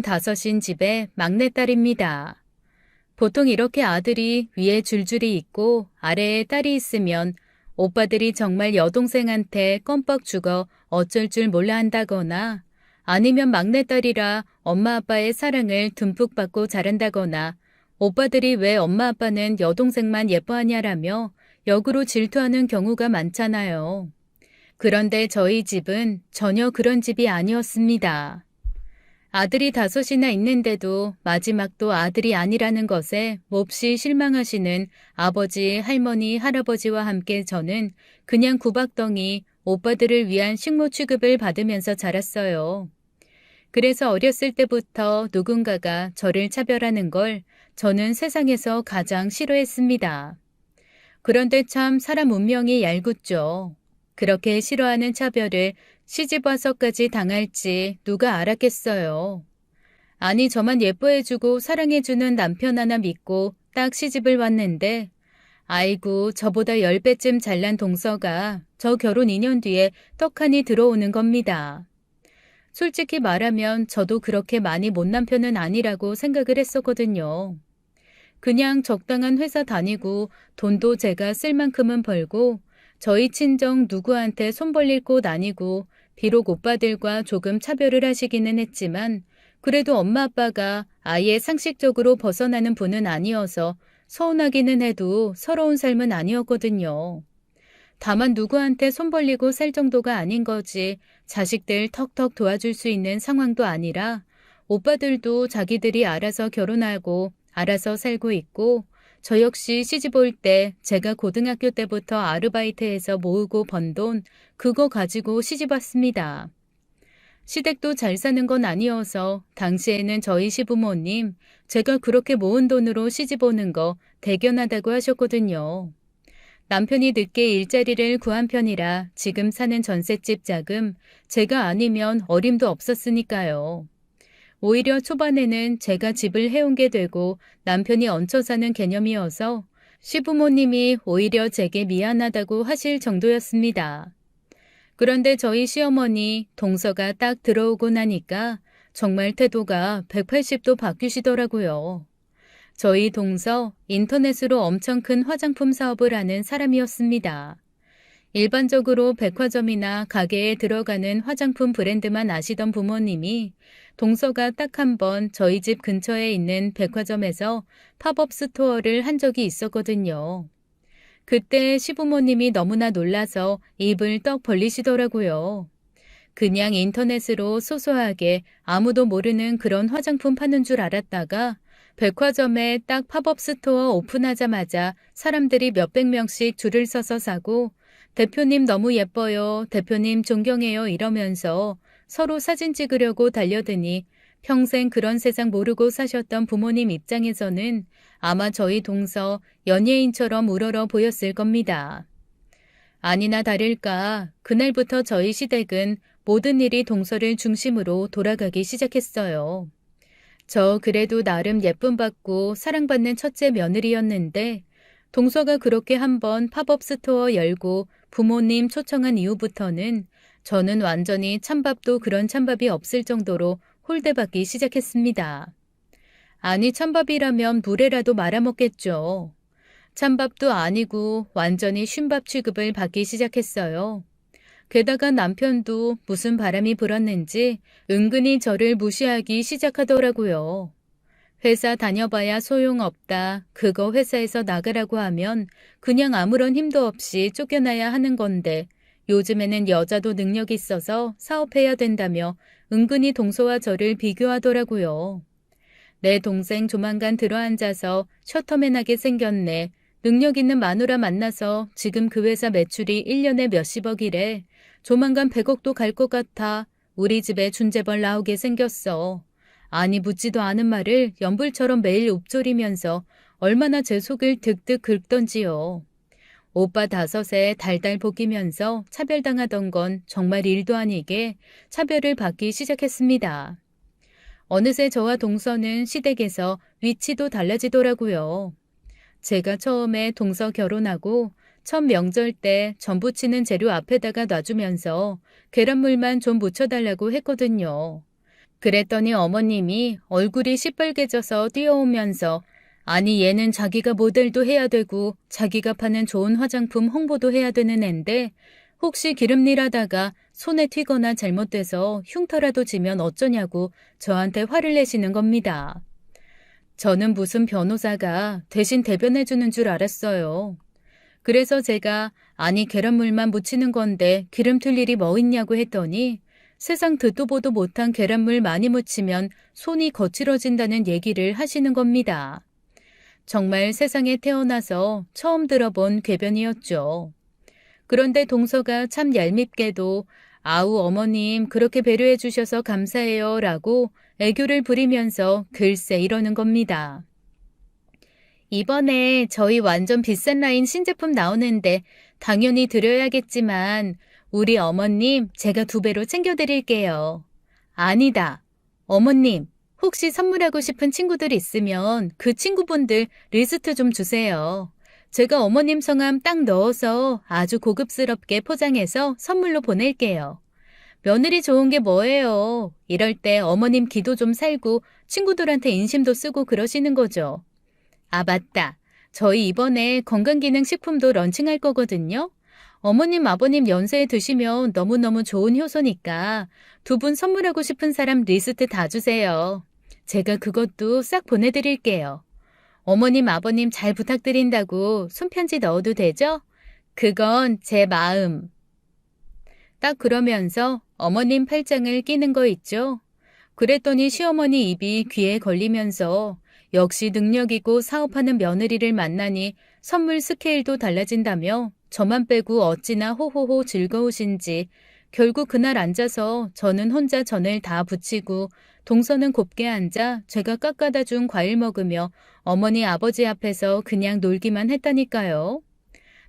5인 집의 막내딸입니다. 보통 이렇게 아들이 위에 줄줄이 있고 아래에 딸이 있으면 오빠들이 정말 여동생한테 껌뻑 죽어 어쩔 줄 몰라 한다거나 아니면 막내딸이라 엄마 아빠의 사랑을 듬뿍 받고 자란다거나 오빠들이 왜 엄마 아빠는 여동생만 예뻐하냐라며 역으로 질투하는 경우가 많잖아요. 그런데 저희 집은 전혀 그런 집이 아니었습니다. 아들이 5이나 있는데도 마지막도 아들이 아니라는 것에 몹시 실망하시는 아버지, 할머니, 할아버지와 함께 저는 그냥 구박덩이 오빠들을 위한 식모 취급을 받으면서 자랐어요. 그래서 어렸을 때부터 누군가가 저를 차별하는 걸 저는 세상에서 가장 싫어했습니다. 그런데 참 사람 운명이 얄궂죠. 그렇게 싫어하는 차별을 시집와서까지 당할지 누가 알았겠어요. 아니 저만 예뻐해주고 사랑해주는 남편 하나 믿고 딱 시집을 왔는데 아이고 저보다 10배쯤 잘난 동서가 저 결혼 2년 뒤에 떡하니 들어오는 겁니다. 솔직히 말하면 저도 그렇게 많이 못난 편은 아니라고 생각을 했었거든요. 그냥 적당한 회사 다니고 돈도 제가 쓸 만큼은 벌고 저희 친정 누구한테 손 벌릴 곳 아니고 비록 오빠들과 조금 차별을 하시기는 했지만 그래도 엄마 아빠가 아예 상식적으로 벗어나는 분은 아니어서 서운하기는 해도 서러운 삶은 아니었거든요. 다만 누구한테 손 벌리고 살 정도가 아닌 거지 자식들 턱턱 도와줄 수 있는 상황도 아니라 오빠들도 자기들이 알아서 결혼하고 알아서 살고 있고 저 역시 시집 올 때 제가 고등학교 때부터 아르바이트해서 모으고 번 돈 그거 가지고 시집 왔습니다. 시댁도 잘 사는 건 아니어서 당시에는 저희 시부모님 제가 그렇게 모은 돈으로 시집 오는 거 대견하다고 하셨거든요. 남편이 늦게 일자리를 구한 편이라 지금 사는 전셋집 자금 제가 아니면 어림도 없었으니까요. 오히려 초반에는 제가 집을 해온 게 되고 남편이 얹혀 사는 개념이어서 시부모님이 오히려 제게 미안하다고 하실 정도였습니다. 그런데 저희 시어머니 동서가 딱 들어오고 나니까 정말 태도가 180도 바뀌시더라고요. 저희 동서 인터넷으로 엄청 큰 화장품 사업을 하는 사람이었습니다. 일반적으로 백화점이나 가게에 들어가는 화장품 브랜드만 아시던 부모님이 동서가 딱 한 번 저희 집 근처에 있는 백화점에서 팝업 스토어를 한 적이 있었거든요. 그때 시부모님이 너무나 놀라서 입을 떡 벌리시더라고요. 그냥 인터넷으로 소소하게 아무도 모르는 그런 화장품 파는 줄 알았다가 백화점에 딱 팝업 스토어 오픈하자마자 사람들이 몇백 명씩 줄을 서서 사고 대표님 너무 예뻐요, 대표님 존경해요 이러면서 서로 사진 찍으려고 달려드니 평생 그런 세상 모르고 사셨던 부모님 입장에서는 아마 저희 동서 연예인처럼 우러러 보였을 겁니다. 아니나 다를까 그날부터 저희 시댁은 모든 일이 동서를 중심으로 돌아가기 시작했어요. 저 그래도 나름 예쁨 받고 사랑받는 첫째 며느리였는데 동서가 그렇게 한번 팝업 스토어 열고 부모님 초청한 이후부터는 저는 완전히 찬밥도 그런 찬밥이 없을 정도로 홀대받기 시작했습니다. 아니 찬밥이라면 물에라도 말아먹겠죠. 찬밥도 아니고 완전히 쉰밥 취급을 받기 시작했어요. 게다가 남편도 무슨 바람이 불었는지 은근히 저를 무시하기 시작하더라고요. 회사 다녀봐야 소용없다. 그거 회사에서 나가라고 하면 그냥 아무런 힘도 없이 쫓겨나야 하는 건데 요즘에는 여자도 능력 있어서 사업해야 된다며 은근히 동서와 저를 비교하더라고요. 내 동생 조만간 들어앉아서 셔터맨하게 생겼네. 능력 있는 마누라 만나서 지금 그 회사 매출이 1년에 몇십억이래. 조만간 100억도 갈 것 같아. 우리 집에 준재벌 나오게 생겼어. 아니 묻지도 않은 말을 연불처럼 매일 읊조리면서 얼마나 제 속을 득득 긁던지요. 오빠 5에 달달 볶이면서 차별당하던 건 정말 일도 아니게 차별을 받기 시작했습니다. 어느새 저와 동서는 시댁에서 위치도 달라지더라고요. 제가 처음에 동서 결혼하고 첫 명절 때 전 부치는 재료 앞에다가 놔주면서 계란물만 좀 묻혀달라고 했거든요. 그랬더니 어머님이 얼굴이 시뻘개져서 뛰어오면서 아니 얘는 자기가 모델도 해야 되고 자기가 파는 좋은 화장품 홍보도 해야 되는 앤데 혹시 기름일 하다가 손에 튀거나 잘못돼서 흉터라도 지면 어쩌냐고 저한테 화를 내시는 겁니다. 저는 무슨 변호사가 대신 대변해주는 줄 알았어요. 그래서 제가 아니 계란물만 묻히는 건데 기름 튈 일이 뭐 있냐고 했더니 세상 듣도 보도 못한 계란물 많이 묻히면 손이 거칠어진다는 얘기를 하시는 겁니다. 정말 세상에 태어나서 처음 들어본 궤변이었죠. 그런데 동서가 참 얄밉게도 아우 어머님 그렇게 배려해 주셔서 감사해요 라고 애교를 부리면서 글쎄 이러는 겁니다. 이번에 저희 완전 비싼 라인 신제품 나오는데 당연히 드려야겠지만 우리 어머님 제가 2배로 챙겨드릴게요. 아니다. 어머님 혹시 선물하고 싶은 친구들 있으면 그 친구분들 리스트 좀 주세요. 제가 어머님 성함 딱 넣어서 아주 고급스럽게 포장해서 선물로 보낼게요. 며느리 좋은 게 뭐예요? 이럴 때 어머님 기도 좀 살고 친구들한테 인심도 쓰고 그러시는 거죠. 아, 맞다. 저희 이번에 건강기능식품도 런칭할 거거든요. 어머님, 아버님 연세에 드시면 너무너무 좋은 효소니까 2분 선물하고 싶은 사람 리스트 다 주세요. 제가 그것도 싹 보내드릴게요. 어머님, 아버님 잘 부탁드린다고 손편지 넣어도 되죠? 그건 제 마음. 딱 그러면서 어머님 팔짱을 끼는 거 있죠? 그랬더니 시어머니 입이 귀에 걸리면서 역시 능력이고 사업하는 며느리를 만나니 선물 스케일도 달라진다며 저만 빼고 어찌나 호호호 즐거우신지 결국 그날 앉아서 저는 혼자 전을 다 부치고 동서는 곱게 앉아 제가 깎아다 준 과일 먹으며 어머니 아버지 앞에서 그냥 놀기만 했다니까요.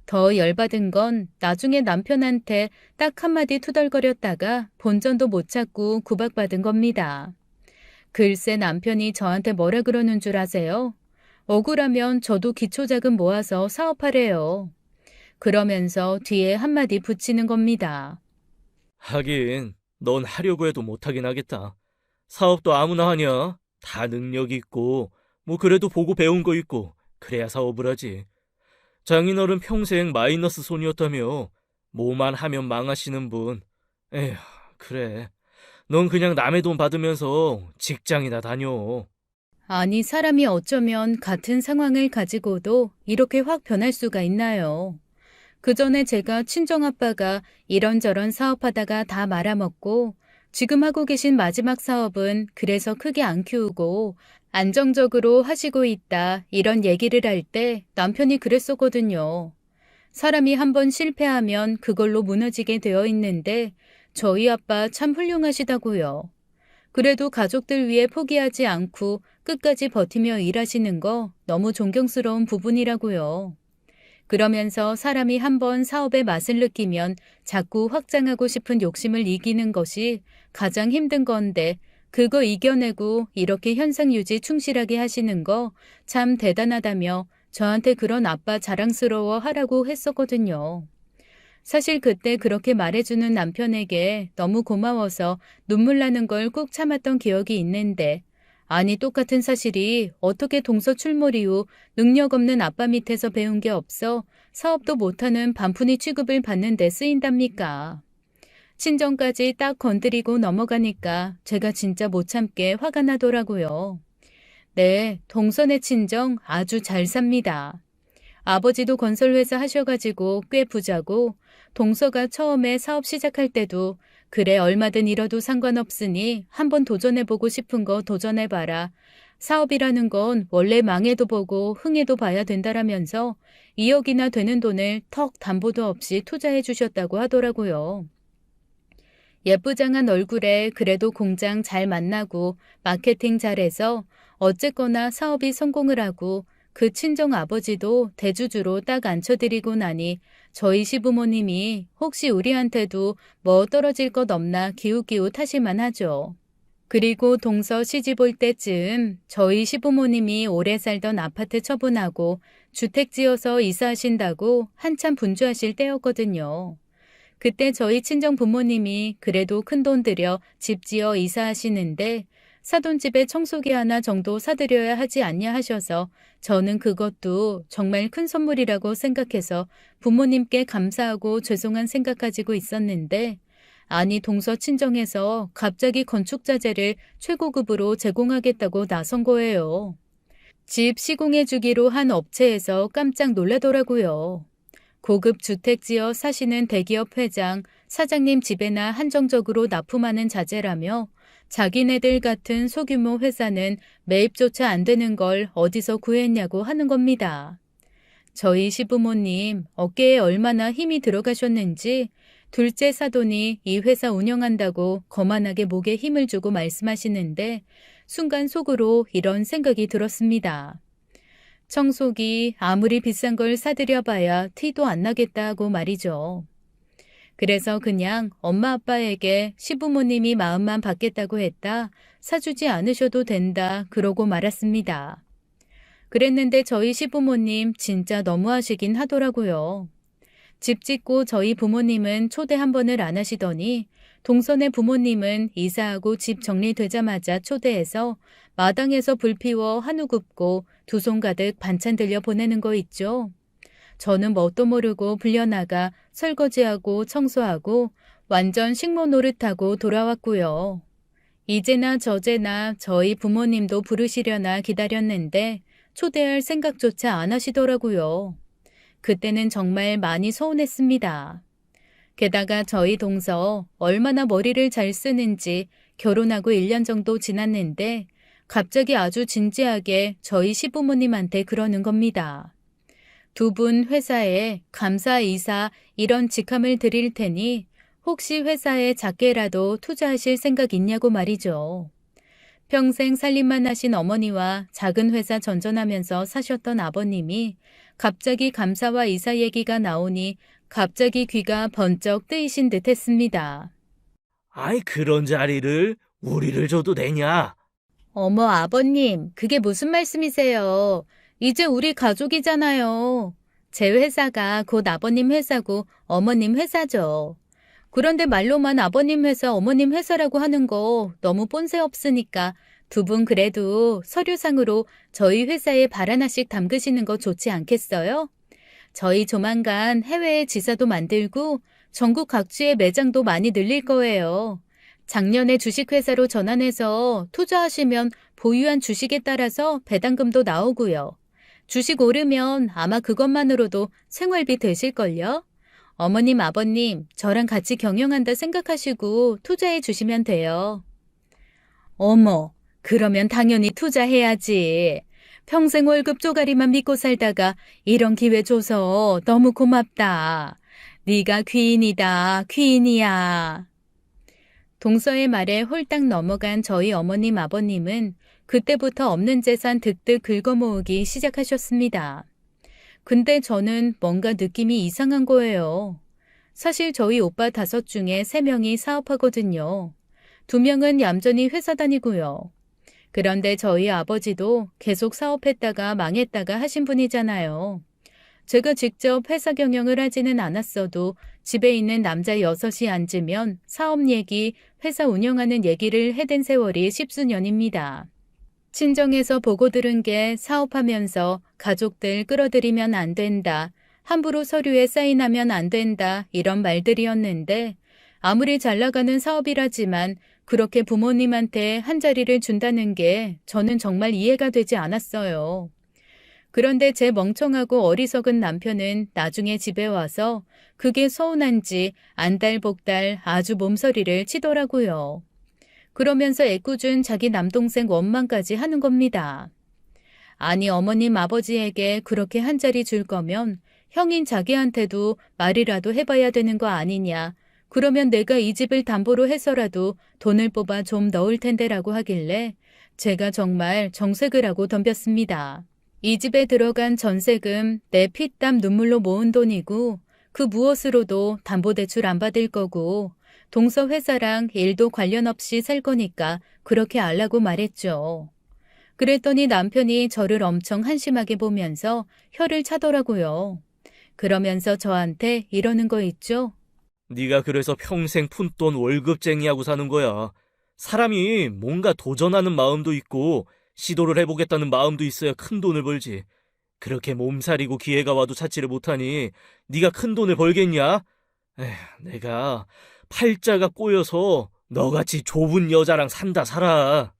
더 열받은 건 나중에 남편한테 딱 한마디 투덜거렸다가 본전도 못 찾고 구박받은 겁니다. 글쎄 남편이 저한테 뭐라 그러는 줄 아세요? 억울하면 저도 기초자금 모아서 사업하래요. 그러면서 뒤에 한마디 붙이는 겁니다. 하긴 넌 하려고 해도 못하긴 하겠다. 사업도 아무나 하냐? 다 능력 있고 뭐 그래도 보고 배운 거 있고 그래야 사업을 하지. 장인어른 평생 마이너스 손이었다며 뭐만 하면 망하시는 분. 에휴, 그래. 넌 그냥 남의 돈 받으면서 직장이나 다녀. 아니 사람이 어쩌면 같은 상황을 가지고도 이렇게 확 변할 수가 있나요? 그 전에 제가 친정아빠가 이런저런 사업하다가 다 말아먹고 지금 하고 계신 마지막 사업은 그래서 크게 안 키우고 안정적으로 하시고 있다 이런 얘기를 할 때 남편이 그랬었거든요. 사람이 한번 실패하면 그걸로 무너지게 되어 있는데 저희 아빠 참 훌륭하시다고요. 그래도 가족들 위해 포기하지 않고 끝까지 버티며 일하시는 거 너무 존경스러운 부분이라고요. 그러면서 사람이 한번 사업의 맛을 느끼면 자꾸 확장하고 싶은 욕심을 이기는 것이 가장 힘든 건데 그거 이겨내고 이렇게 현상 유지 충실하게 하시는 거 참 대단하다며 저한테 그런 아빠 자랑스러워 하라고 했었거든요. 사실 그때 그렇게 말해주는 남편에게 너무 고마워서 눈물 나는 걸 꾹 참았던 기억이 있는데 아니 똑같은 사실이 어떻게 동서 출몰 이후 능력 없는 아빠 밑에서 배운 게 없어 사업도 못하는 반푼이 취급을 받는 데 쓰인답니까? 친정까지 딱 건드리고 넘어가니까 제가 진짜 못 참게 화가 나더라고요. 네, 동선의 친정 아주 잘 삽니다. 아버지도 건설회사 하셔가지고 꽤 부자고 동서가 처음에 사업 시작할 때도 그래 얼마든 잃어도 상관없으니 한번 도전해보고 싶은 거 도전해봐라. 사업이라는 건 원래 망해도 보고 흥해도 봐야 된다라면서 2억이나 되는 돈을 턱 담보도 없이 투자해 주셨다고 하더라고요. 예쁘장한 얼굴에 그래도 공장 잘 만나고 마케팅 잘해서 어쨌거나 사업이 성공을 하고 그 친정 아버지도 대주주로 딱 앉혀드리고 나니 저희 시부모님이 혹시 우리한테도 뭐 떨어질 것 없나 기웃기웃 하실만 하죠. 그리고 동서 시집 올 때쯤 저희 시부모님이 오래 살던 아파트 처분하고 주택 지어서 이사하신다고 한참 분주하실 때였거든요. 그때 저희 친정 부모님이 그래도 큰돈 들여 집 지어 이사하시는데 사돈집에 청소기 하나 정도 사드려야 하지 않냐 하셔서 저는 그것도 정말 큰 선물이라고 생각해서 부모님께 감사하고 죄송한 생각 가지고 있었는데 아니 동서 친정에서 갑자기 건축자재를 최고급으로 제공하겠다고 나선 거예요. 집 시공해 주기로 한 업체에서 깜짝 놀라더라고요. 고급 주택 지어 사시는 대기업 회장, 사장님 집에나 한정적으로 납품하는 자재라며 자기네들 같은 소규모 회사는 매입조차 안 되는 걸 어디서 구했냐고 하는 겁니다. 저희 시부모님 어깨에 얼마나 힘이 들어가셨는지 둘째 사돈이 이 회사 운영한다고 거만하게 목에 힘을 주고 말씀하시는데 순간 속으로 이런 생각이 들었습니다. 청소기 아무리 비싼 걸 사드려봐야 티도 안 나겠다고 말이죠. 그래서 그냥 엄마 아빠에게 시부모님이 마음만 받겠다고 했다, 사주지 않으셔도 된다 그러고 말았습니다. 그랬는데 저희 시부모님 진짜 너무하시긴 하더라고요. 집 짓고 저희 부모님은 초대 한 번을 안 하시더니 동선의 부모님은 이사하고 집 정리되자마자 초대해서 마당에서 불 피워 한우 굽고 두 손 가득 반찬 들려 보내는 거 있죠. 저는 뭣도 모르고 불려나가 설거지하고 청소하고 완전 식모 노릇하고 돌아왔고요. 이제나 저제나 저희 부모님도 부르시려나 기다렸는데 초대할 생각조차 안 하시더라고요. 그때는 정말 많이 서운했습니다. 게다가 저희 동서 얼마나 머리를 잘 쓰는지 결혼하고 1년 정도 지났는데 갑자기 아주 진지하게 저희 시부모님한테 그러는 겁니다. 두 분 회사에 감사 이사 이런 직함을 드릴 테니 혹시 회사에 작게라도 투자하실 생각 있냐고 말이죠. 평생 살림만 하신 어머니와 작은 회사 전전하면서 사셨던 아버님이 갑자기 감사와 이사 얘기가 나오니 갑자기 귀가 번쩍 뜨이신 듯 했습니다. 아이, 그런 자리를 우리를 줘도 되냐? 어머 아버님, 그게 무슨 말씀이세요? 이제 우리 가족이잖아요. 제 회사가 곧 아버님 회사고 어머님 회사죠. 그런데 말로만 아버님 회사, 어머님 회사라고 하는 거 너무 뻔세 없으니까 두 분 그래도 서류상으로 저희 회사에 발 하나씩 담그시는 거 좋지 않겠어요? 저희 조만간 해외에 지사도 만들고 전국 각지의 매장도 많이 늘릴 거예요. 작년에 주식회사로 전환해서 투자하시면 보유한 주식에 따라서 배당금도 나오고요. 주식 오르면 아마 그것만으로도 생활비 되실걸요? 어머님, 아버님, 저랑 같이 경영한다 생각하시고 투자해 주시면 돼요. 어머, 그러면 당연히 투자해야지. 평생 월급 쪼가리만 믿고 살다가 이런 기회 줘서 너무 고맙다. 네가 귀인이다, 귀인이야. 동서의 말에 홀딱 넘어간 저희 어머님, 아버님은 그때부터 없는 재산 득득 긁어모으기 시작하셨습니다. 근데 저는 뭔가 느낌이 이상한 거예요. 사실 저희 오빠 5 중에 3명이 사업하거든요. 2명은 얌전히 회사 다니고요. 그런데 저희 아버지도 계속 사업했다가 망했다가 하신 분이잖아요. 제가 직접 회사 경영을 하지는 않았어도 집에 있는 남자 6이 앉으면 사업 얘기, 회사 운영하는 얘기를 해댄 세월이 10수년입니다. 친정에서 보고 들은 게 사업하면서 가족들 끌어들이면 안 된다, 함부로 서류에 사인하면 안 된다 이런 말들이었는데 아무리 잘 나가는 사업이라지만 그렇게 부모님한테 한 자리를 준다는 게 저는 정말 이해가 되지 않았어요. 그런데 제 멍청하고 어리석은 남편은 나중에 집에 와서 그게 서운한지 안달복달 아주 몸서리를 치더라고요. 그러면서 애꿎은 자기 남동생 원망까지 하는 겁니다. 아니 어머님 아버지에게 그렇게 한 자리 줄 거면 형인 자기한테도 말이라도 해봐야 되는 거 아니냐. 그러면 내가 이 집을 담보로 해서라도 돈을 뽑아 좀 넣을 텐데라고 하길래 제가 정말 정색을 하고 덤볐습니다. 이 집에 들어간 전세금 내 피땀 눈물로 모은 돈이고 그 무엇으로도 담보대출 안 받을 거고 동서 회사랑 일도 관련 없이 살 거니까 그렇게 알라고 말했죠. 그랬더니 남편이 저를 엄청 한심하게 보면서 혀를 차더라고요. 그러면서 저한테 이러는 거 있죠? 네가 그래서 평생 푼돈 월급쟁이하고 사는 거야. 사람이 뭔가 도전하는 마음도 있고 시도를 해보겠다는 마음도 있어야 큰 돈을 벌지. 그렇게 몸살이고 기회가 와도 찾지를 못하니 네가 큰 돈을 벌겠냐? 에휴, 내가 팔자가 꼬여서 너같이 좁은 여자랑 산다 살아.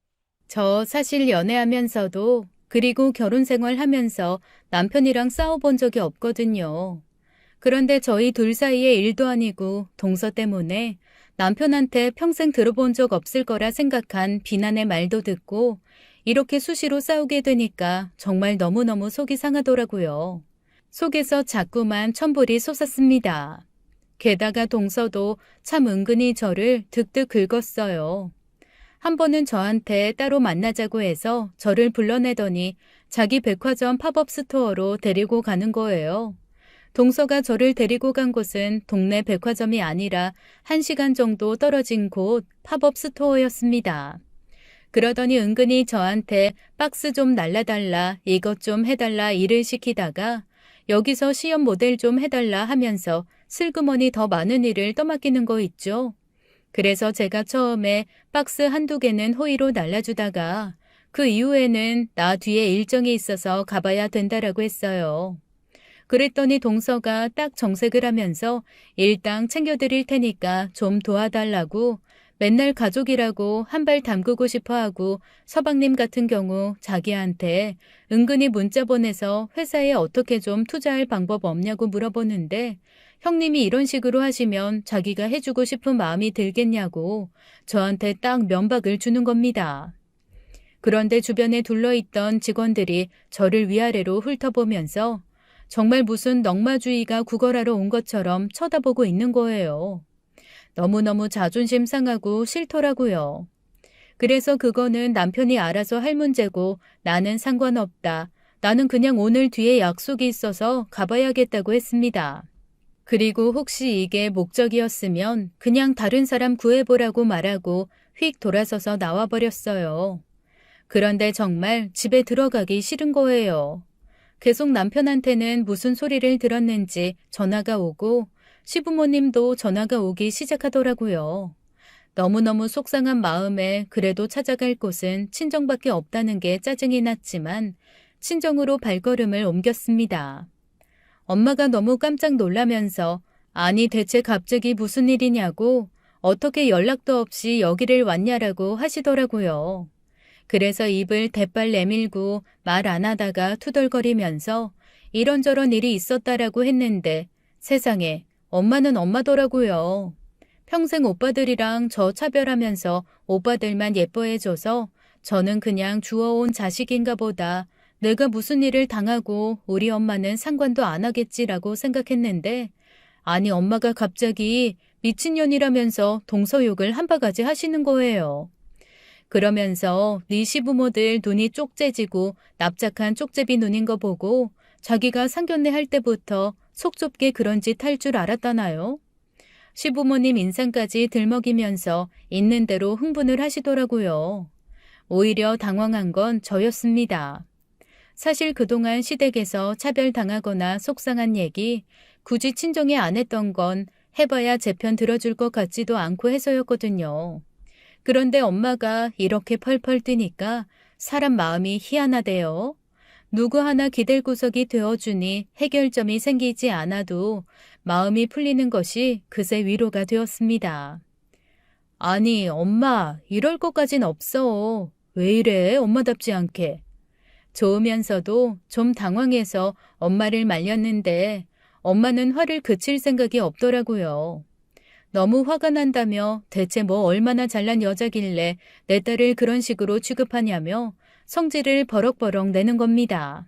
저 사실 연애하면서도 그리고 결혼 생활하면서 남편이랑 싸워본 적이 없거든요. 그런데 저희 둘 사이의 일도 아니고 동서 때문에 남편한테 평생 들어본 적 없을 거라 생각한 비난의 말도 듣고 이렇게 수시로 싸우게 되니까 정말 너무너무 속이 상하더라고요. 속에서 자꾸만 천불이 솟았습니다. 게다가 동서도 참 은근히 저를 득득 긁었어요. 한 번은 저한테 따로 만나자고 해서 저를 불러내더니 자기 백화점 팝업 스토어로 데리고 가는 거예요. 동서가 저를 데리고 간 곳은 동네 백화점이 아니라 1시간 정도 떨어진 곳 팝업 스토어였습니다. 그러더니 은근히 저한테 박스 좀 날라달라, 이것 좀 해달라 일을 시키다가 여기서 시험 모델 좀 해달라 하면서 슬그머니 더 많은 일을 떠맡기는 거 있죠. 그래서 제가 처음에 박스 한두 개는 호의로 날라주다가 그 이후에는 나 뒤에 일정이 있어서 가봐야 된다라고 했어요. 그랬더니 동서가 딱 정색을 하면서 일당 챙겨드릴 테니까 좀 도와달라고 맨날 가족이라고 한 발 담그고 싶어 하고 서방님 같은 경우 자기한테 은근히 문자 보내서 회사에 어떻게 좀 투자할 방법 없냐고 물어보는데 형님이 이런 식으로 하시면 자기가 해주고 싶은 마음이 들겠냐고 저한테 딱 면박을 주는 겁니다. 그런데 주변에 둘러있던 직원들이 저를 위아래로 훑어보면서 정말 무슨 넉마주의가 구걸하러 온 것처럼 쳐다보고 있는 거예요. 너무너무 자존심 상하고 싫더라고요. 그래서 그거는 남편이 알아서 할 문제고 나는 상관없다. 나는 그냥 오늘 뒤에 약속이 있어서 가봐야겠다고 했습니다. 그리고 혹시 이게 목적이었으면 그냥 다른 사람 구해보라고 말하고 휙 돌아서서 나와버렸어요. 그런데 정말 집에 들어가기 싫은 거예요. 계속 남편한테는 무슨 소리를 들었는지 전화가 오고 시부모님도 전화가 오기 시작하더라고요. 너무너무 속상한 마음에 그래도 찾아갈 곳은 친정밖에 없다는 게 짜증이 났지만 친정으로 발걸음을 옮겼습니다. 엄마가 너무 깜짝 놀라면서 아니 대체 갑자기 무슨 일이냐고 어떻게 연락도 없이 여기를 왔냐라고 하시더라고요. 그래서 입을 대빨 내밀고 말 안 하다가 투덜거리면서 이런저런 일이 있었다라고 했는데 세상에 엄마는 엄마더라고요. 평생 오빠들이랑 저 차별하면서 오빠들만 예뻐해줘서 저는 그냥 주워온 자식인가 보다. 내가 무슨 일을 당하고 우리 엄마는 상관도 안 하겠지라고 생각했는데 아니 엄마가 갑자기 미친년이라면서 동서욕을 한 바가지 하시는 거예요. 그러면서 네 시부모들 눈이 쪽째지고 납작한 쪽제비 눈인 거 보고 자기가 상견례 할 때부터 속 좁게 그런 짓 할 줄 알았다나요? 시부모님 인상까지 들먹이면서 있는 대로 흥분을 하시더라고요. 오히려 당황한 건 저였습니다. 사실 그동안 시댁에서 차별당하거나 속상한 얘기 굳이 친정에 안 했던 건 해봐야 제 편 들어줄 것 같지도 않고 해서였거든요. 그런데 엄마가 이렇게 펄펄 뛰니까 사람 마음이 희한하대요. 누구 하나 기댈 구석이 되어주니 해결점이 생기지 않아도 마음이 풀리는 것이 그새 위로가 되었습니다. 아니 엄마 이럴 것까진 없어. 왜 이래 엄마답지 않게. 좋으면서도 좀 당황해서 엄마를 말렸는데 엄마는 화를 그칠 생각이 없더라고요. 너무 화가 난다며 대체 뭐 얼마나 잘난 여자길래 내 딸을 그런 식으로 취급하냐며 성질을 버럭버럭 내는 겁니다.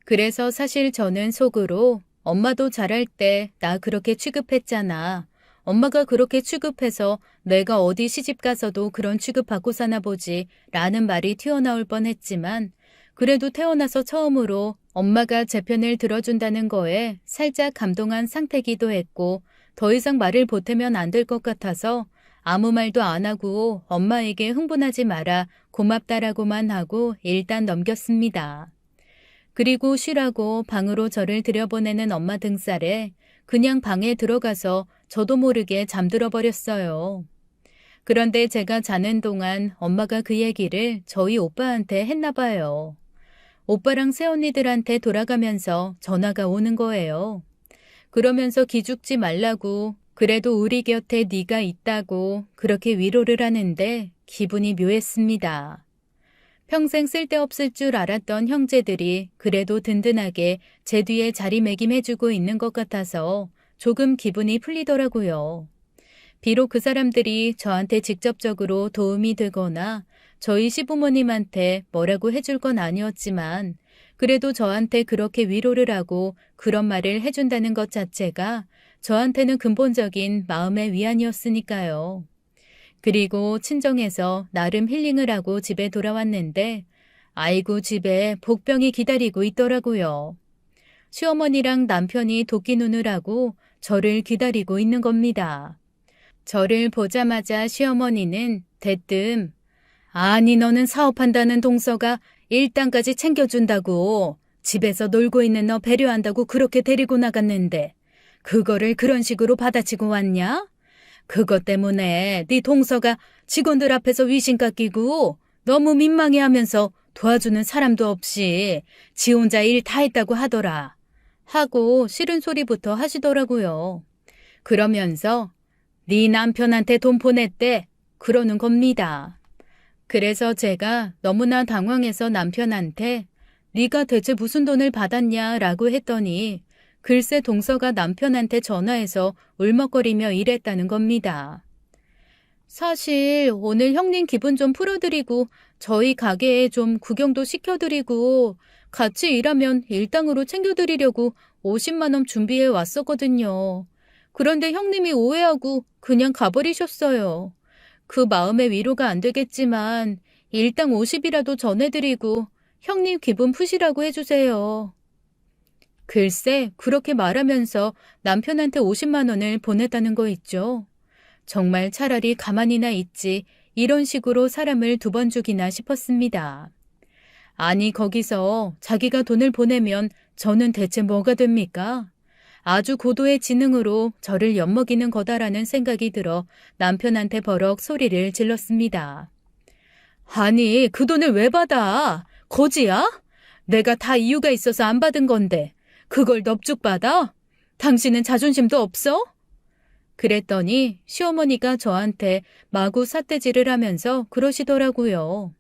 그래서 사실 저는 속으로 엄마도 잘할 때 나 그렇게 취급했잖아. 엄마가 그렇게 취급해서 내가 어디 시집 가서도 그런 취급받고 사나 보지 라는 말이 튀어나올 뻔했지만 그래도 태어나서 처음으로 엄마가 제 편을 들어준다는 거에 살짝 감동한 상태기도 했고 더 이상 말을 보태면 안 될 것 같아서 아무 말도 안 하고 엄마에게 흥분하지 마라 고맙다라고만 하고 일단 넘겼습니다. 그리고 쉬라고 방으로 저를 들여보내는 엄마 등살에 그냥 방에 들어가서 저도 모르게 잠들어 버렸어요. 그런데 제가 자는 동안 엄마가 그 얘기를 저희 오빠한테 했나 봐요. 오빠랑 새언니들한테 돌아가면서 전화가 오는 거예요. 그러면서 기죽지 말라고, 그래도 우리 곁에 네가 있다고 그렇게 위로를 하는데 기분이 묘했습니다. 평생 쓸데없을 줄 알았던 형제들이 그래도 든든하게 제 뒤에 자리매김해주고 있는 것 같아서 조금 기분이 풀리더라고요. 비록 그 사람들이 저한테 직접적으로 도움이 되거나 저희 시부모님한테 뭐라고 해줄 건 아니었지만 그래도 저한테 그렇게 위로를 하고 그런 말을 해준다는 것 자체가 저한테는 근본적인 마음의 위안이었으니까요. 그리고 친정에서 나름 힐링을 하고 집에 돌아왔는데 아이고 집에 복병이 기다리고 있더라고요. 시어머니랑 남편이 도끼 눈을 하고 저를 기다리고 있는 겁니다. 저를 보자마자 시어머니는 대뜸 아니 너는 사업한다는 동서가 일당까지 챙겨준다고 집에서 놀고 있는 너 배려한다고 그렇게 데리고 나갔는데 그거를 그런 식으로 받아치고 왔냐? 그것 때문에 네 동서가 직원들 앞에서 위신 깎이고 너무 민망해하면서 도와주는 사람도 없이 지 혼자 일 다 했다고 하더라. 하고 싫은 소리부터 하시더라고요. 그러면서 네 남편한테 돈 보냈대 그러는 겁니다. 그래서 제가 너무나 당황해서 남편한테 네가 대체 무슨 돈을 받았냐라고 했더니 글쎄 동서가 남편한테 전화해서 울먹거리며 이랬다는 겁니다. 사실 오늘 형님 기분 좀 풀어드리고 저희 가게에 좀 구경도 시켜드리고 같이 일하면 일당으로 챙겨드리려고 50만 원 준비해 왔었거든요. 그런데 형님이 오해하고 그냥 가버리셨어요. 그 마음의 위로가 안 되겠지만 일당 50이라도 전해드리고 형님 기분 푸시라고 해주세요. 글쎄 그렇게 말하면서 남편한테 50만 원을 보냈다는 거 있죠. 정말 차라리 가만히나 있지 이런 식으로 사람을 2번 죽이나 싶었습니다. 아니 거기서 자기가 돈을 보내면 저는 대체 뭐가 됩니까? 아주 고도의 지능으로 저를 엿먹이는 거다라는 생각이 들어 남편한테 버럭 소리를 질렀습니다. 아니 그 돈을 왜 받아? 거지야? 내가 다 이유가 있어서 안 받은 건데 그걸 넙죽 받아? 당신은 자존심도 없어? 그랬더니 시어머니가 저한테 마구 삿대질을 하면서 그러시더라고요.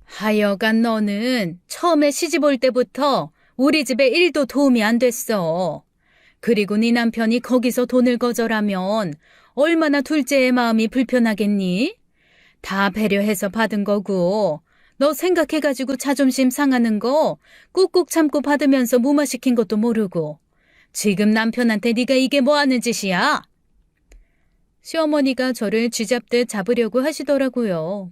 하여간 너는 처음에 시집 올 때부터 우리 집에 1도 도움이 안 됐어. 그리고 네 남편이 거기서 돈을 거절하면 얼마나 둘째의 마음이 불편하겠니? 다 배려해서 받은 거고 너 생각해가지고 자존심 상하는 거 꾹꾹 참고 받으면서 무마시킨 것도 모르고 지금 남편한테 네가 이게 뭐 하는 짓이야? 시어머니가 저를 쥐잡듯 잡으려고 하시더라고요.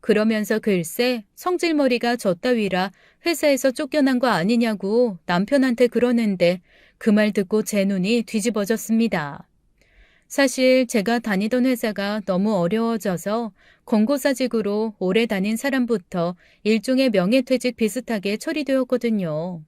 그러면서 글쎄 성질머리가 저 따위라 회사에서 쫓겨난 거 아니냐고 남편한테 그러는데 그 말 듣고 제 눈이 뒤집어졌습니다. 사실 제가 다니던 회사가 너무 어려워져서 권고사직으로 오래 다닌 사람부터 일종의 명예퇴직 비슷하게 처리되었거든요.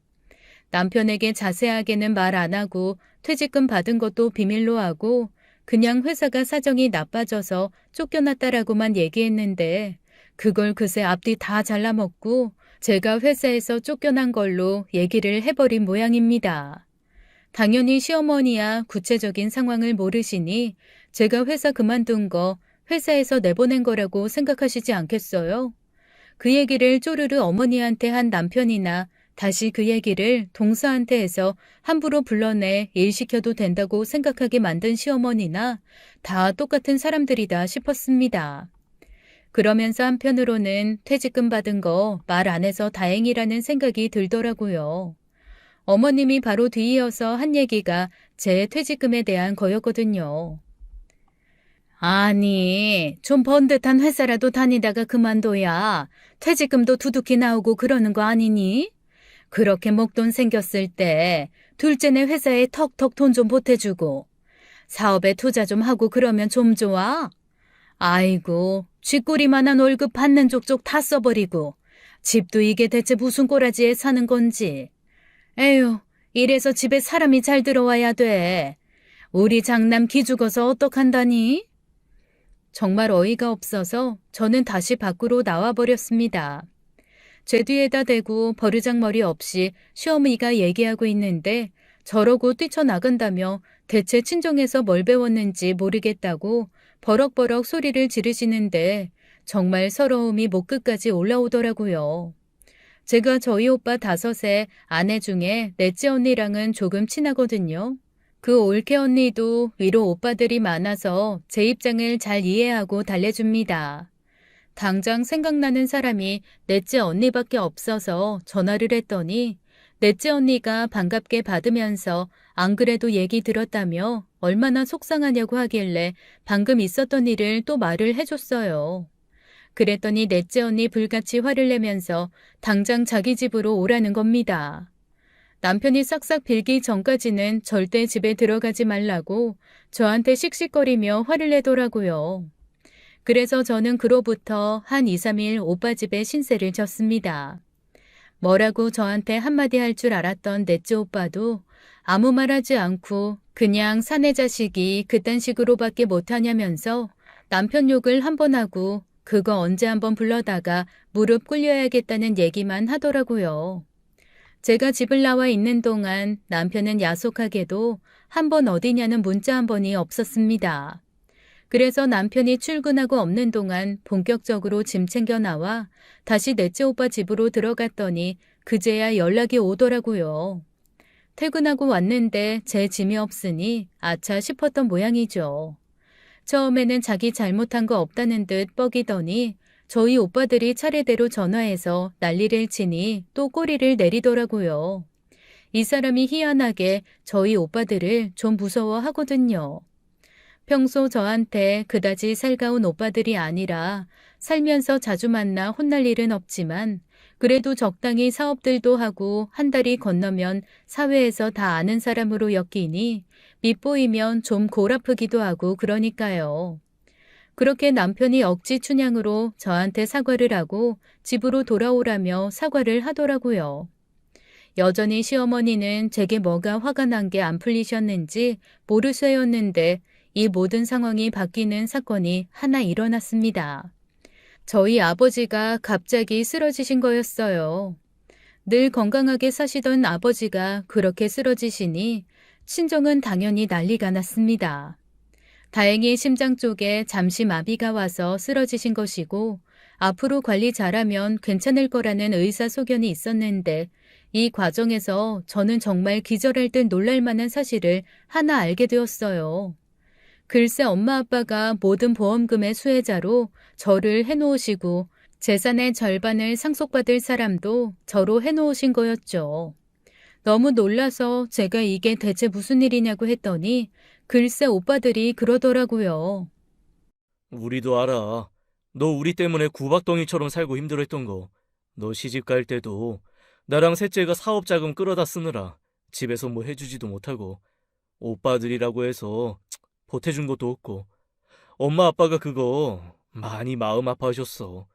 남편에게 자세하게는 말 안 하고 퇴직금 받은 것도 비밀로 하고 그냥 회사가 사정이 나빠져서 쫓겨났다라고만 얘기했는데 그걸 그새 앞뒤 다 잘라먹고 제가 회사에서 쫓겨난 걸로 얘기를 해버린 모양입니다. 당연히 시어머니야 구체적인 상황을 모르시니 제가 회사 그만둔 거 회사에서 내보낸 거라고 생각하시지 않겠어요? 그 얘기를 쪼르르 어머니한테 한 남편이나 다시 그 얘기를 동서한테 해서 함부로 불러내 일 시켜도 된다고 생각하게 만든 시어머니나 다 똑같은 사람들이다 싶었습니다. 그러면서 한편으로는 퇴직금 받은 거 말 안 해서 다행이라는 생각이 들더라고요. 어머님이 바로 뒤이어서 한 얘기가 제 퇴직금에 대한 거였거든요. 아니, 좀 번듯한 회사라도 다니다가 그만둬야 퇴직금도 두둑히 나오고 그러는 거 아니니? 그렇게 목돈 생겼을 때 둘째네 회사에 턱턱 돈 좀 보태주고 사업에 투자 좀 하고 그러면 좀 좋아? 아이고, 쥐꼬리만한 월급 받는 족족 다 써버리고 집도 이게 대체 무슨 꼬라지에 사는 건지. 에휴, 이래서 집에 사람이 잘 들어와야 돼. 우리 장남 기죽어서 어떡한다니? 정말 어이가 없어서 저는 다시 밖으로 나와버렸습니다. 제 뒤에다 대고 버르장머리 없이 시어머니가 얘기하고 있는데 저러고 뛰쳐나간다며 대체 친정에서 뭘 배웠는지 모르겠다고 버럭버럭 소리를 지르시는데 정말 서러움이 목 끝까지 올라오더라고요. 제가 저희 오빠 5의 아내 중에 넷째 언니랑은 조금 친하거든요. 그 올케 언니도 위로 오빠들이 많아서 제 입장을 잘 이해하고 달래줍니다. 당장 생각나는 사람이 넷째 언니밖에 없어서 전화를 했더니 넷째 언니가 반갑게 받으면서 안 그래도 얘기 들었다며 얼마나 속상하냐고 하길래 방금 있었던 일을 또 말을 해줬어요. 그랬더니 넷째 언니 불같이 화를 내면서 당장 자기 집으로 오라는 겁니다. 남편이 싹싹 빌기 전까지는 절대 집에 들어가지 말라고 저한테 씩씩거리며 화를 내더라고요. 그래서 저는 그로부터 한 2, 3일 오빠 집에 신세를 졌습니다. 뭐라고 저한테 한마디 할 줄 알았던 넷째 오빠도 아무 말 하지 않고 그냥 사내 자식이 그딴 식으로밖에 못하냐면서 남편 욕을 한 번 하고 그거 언제 한번 불러다가 무릎 꿇려야겠다는 얘기만 하더라고요. 제가 집을 나와 있는 동안 남편은 야속하게도 한 번 어디냐는 문자 한 번이 없었습니다. 그래서 남편이 출근하고 없는 동안 본격적으로 짐 챙겨 나와 다시 넷째 오빠 집으로 들어갔더니 그제야 연락이 오더라고요. 퇴근하고 왔는데 제 짐이 없으니 아차 싶었던 모양이죠. 처음에는 자기 잘못한 거 없다는 듯 뻐기더니 저희 오빠들이 차례대로 전화해서 난리를 치니 또 꼬리를 내리더라고요. 이 사람이 희한하게 저희 오빠들을 좀 무서워하거든요. 평소 저한테 그다지 살가운 오빠들이 아니라 살면서 자주 만나 혼날 일은 없지만 그래도 적당히 사업들도 하고 한 달이 건너면 사회에서 다 아는 사람으로 엮이니 밉보이면 좀 골아프기도 하고 그러니까요. 그렇게 남편이 억지 춘향으로 저한테 사과를 하고 집으로 돌아오라며 사과를 하더라고요. 여전히 시어머니는 제게 뭐가 화가 난 게 안 풀리셨는지 모르쇠였는데 이 모든 상황이 바뀌는 사건이 하나 일어났습니다. 저희 아버지가 갑자기 쓰러지신 거였어요. 늘 건강하게 사시던 아버지가 그렇게 쓰러지시니 친정은 당연히 난리가 났습니다. 다행히 심장 쪽에 잠시 마비가 와서 쓰러지신 것이고 앞으로 관리 잘하면 괜찮을 거라는 의사소견이 있었는데 이 과정에서 저는 정말 기절할 듯 놀랄 만한 사실을 하나 알게 되었어요. 글쎄 엄마 아빠가 모든 보험금의 수혜자로 저를 해놓으시고 재산의 절반을 상속받을 사람도 저로 해놓으신 거였죠. 너무 놀라서 제가 이게 대체 무슨 일이냐고 했더니 글쎄 오빠들이 그러더라고요. 우리도 알아. 너 우리 때문에 구박덩이처럼 살고 힘들었던 거. 너 시집 갈 때도 나랑 셋째가 사업 자금 끌어다 쓰느라 집에서 뭐 해주지도 못하고 오빠들이라고 해서 보태준 것도 없고 엄마 아빠가 그거 많이 마음 아파하셨어.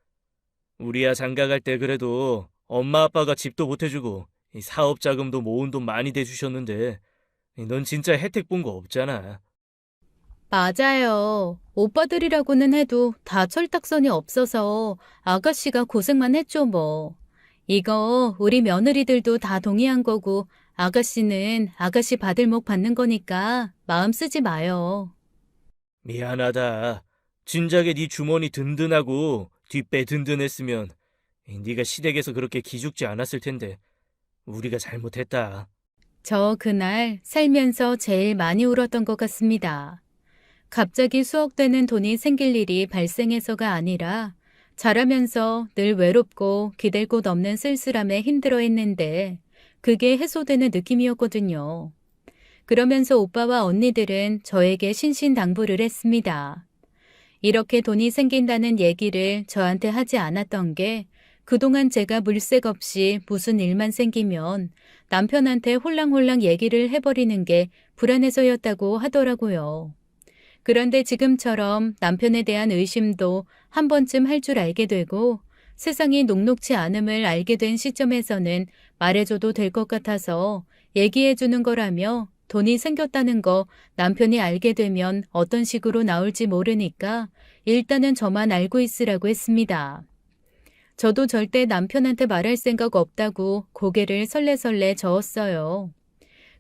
우리야 장가 갈 때 그래도 엄마 아빠가 집도 보태주고 이 사업 자금도 모은 돈 많이 대주셨는데 넌 진짜 혜택 본 거 없잖아. 맞아요. 오빠들이라고는 해도 다 철딱선이 없어서 아가씨가 고생만 했죠 뭐. 이거 우리 며느리들도 다 동의한 거고 아가씨는 아가씨 받을 목 받는 거니까 마음 쓰지 마요. 미안하다. 진작에 네 주머니 든든하고 뒷배 든든했으면 네가 시댁에서 그렇게 기죽지 않았을 텐데 우리가 잘못했다. 저 그날 살면서 제일 많이 울었던 것 같습니다. 갑자기 수억되는 돈이 생길 일이 발생해서가 아니라 자라면서 늘 외롭고 기댈 곳 없는 쓸쓸함에 힘들어했는데 그게 해소되는 느낌이었거든요. 그러면서 오빠와 언니들은 저에게 신신당부를 했습니다. 이렇게 돈이 생긴다는 얘기를 저한테 하지 않았던 게 그동안 제가 물색 없이 무슨 일만 생기면 남편한테 홀랑홀랑 얘기를 해버리는 게 불안해서였다고 하더라고요. 그런데 지금처럼 남편에 대한 의심도 한 번쯤 할 줄 알게 되고 세상이 녹록치 않음을 알게 된 시점에서는 말해줘도 될 것 같아서 얘기해 주는 거라며 돈이 생겼다는 거 남편이 알게 되면 어떤 식으로 나올지 모르니까 일단은 저만 알고 있으라고 했습니다. 저도 절대 남편한테 말할 생각 없다고 고개를 설레설레 저었어요.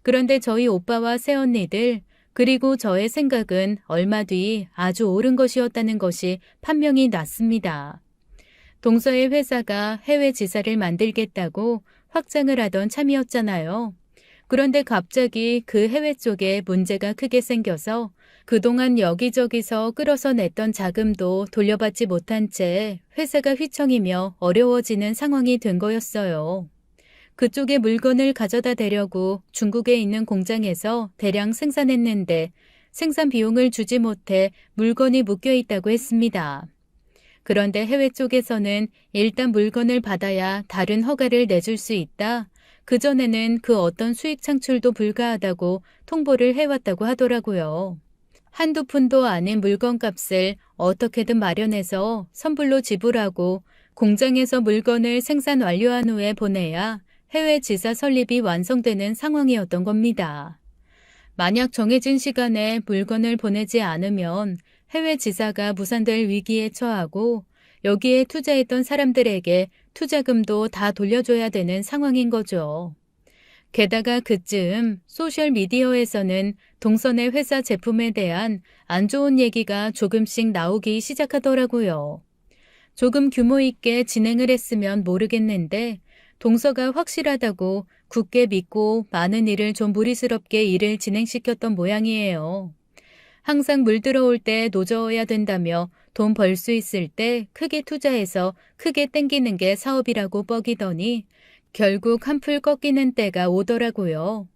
그런데 저희 오빠와 새언니들, 그리고 저의 생각은 얼마 뒤 아주 옳은 것이었다는 것이 판명이 났습니다. 동서의 회사가 해외 지사를 만들겠다고 확장을 하던 참이었잖아요. 그런데 갑자기 그 해외 쪽에 문제가 크게 생겨서 그동안 여기저기서 끌어서 냈던 자금도 돌려받지 못한 채 회사가 휘청이며 어려워지는 상황이 된 거였어요. 그쪽에 물건을 가져다 대려고 중국에 있는 공장에서 대량 생산했는데 생산 비용을 주지 못해 물건이 묶여 있다고 했습니다. 그런데 해외 쪽에서는 일단 물건을 받아야 다른 허가를 내줄 수 있다. 그전에는 그 어떤 수익 창출도 불가하다고 통보를 해왔다고 하더라고요. 한두 푼도 아닌 물건값을 어떻게든 마련해서 선불로 지불하고 공장에서 물건을 생산 완료한 후에 보내야 해외 지사 설립이 완성되는 상황이었던 겁니다. 만약 정해진 시간에 물건을 보내지 않으면 해외 지사가 무산될 위기에 처하고 여기에 투자했던 사람들에게 투자금도 다 돌려줘야 되는 상황인 거죠. 게다가 그쯤 소셜미디어에서는 동선의 회사 제품에 대한 안 좋은 얘기가 조금씩 나오기 시작하더라고요. 조금 규모 있게 진행을 했으면 모르겠는데 동서가 확실하다고 굳게 믿고 많은 일을 좀 무리스럽게 일을 진행시켰던 모양이에요. 항상 물 들어올 때 노져야 된다며 돈 벌 수 있을 때 크게 투자해서 크게 땡기는 게 사업이라고 뻐기더니 결국 한풀 꺾이는 때가 오더라고요.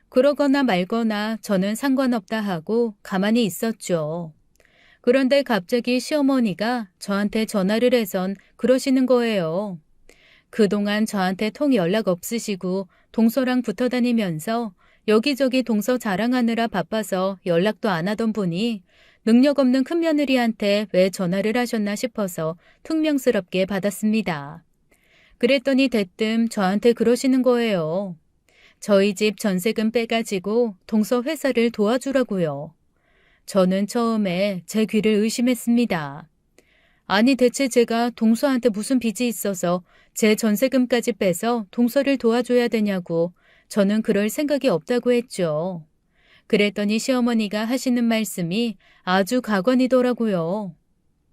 그러거나 말거나 저는 상관없다 하고 가만히 있었죠. 그런데 갑자기 시어머니가 저한테 전화를 해선 그러시는 거예요. 그동안 저한테 통 연락 없으시고 동서랑 붙어 다니면서 여기저기 동서 자랑하느라 바빠서 연락도 안 하던 분이 능력 없는 큰며느리한테 왜 전화를 하셨나 싶어서 퉁명스럽게 받았습니다. 그랬더니 대뜸 저한테 그러시는 거예요. 저희 집 전세금 빼가지고 동서 회사를 도와주라고요. 저는 처음에 제 귀를 의심했습니다. 아니 대체 제가 동서한테 무슨 빚이 있어서 제 전세금까지 빼서 동서를 도와줘야 되냐고 저는 그럴 생각이 없다고 했죠. 그랬더니 시어머니가 하시는 말씀이 아주 가관이더라고요.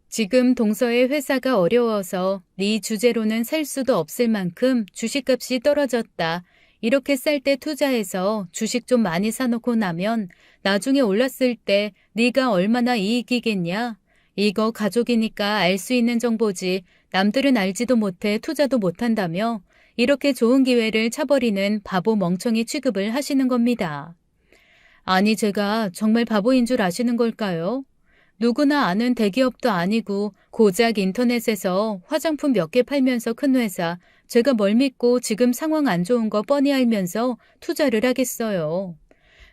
지금 동서의 회사가 어려워서 네 주제로는 살 수도 없을 만큼 주식값이 떨어졌다. 이렇게 쌀 때 투자해서 주식 좀 많이 사놓고 나면 나중에 올랐을 때 네가 얼마나 이익이겠냐. 이거 가족이니까 알 수 있는 정보지 남들은 알지도 못해 투자도 못한다며 이렇게 좋은 기회를 차버리는 바보 멍청이 취급을 하시는 겁니다. 아니 제가 정말 바보인 줄 아시는 걸까요? 누구나 아는 대기업도 아니고 고작 인터넷에서 화장품 몇 개 팔면서 큰 회사 제가 뭘 믿고 지금 상황 안 좋은 거 뻔히 알면서 투자를 하겠어요.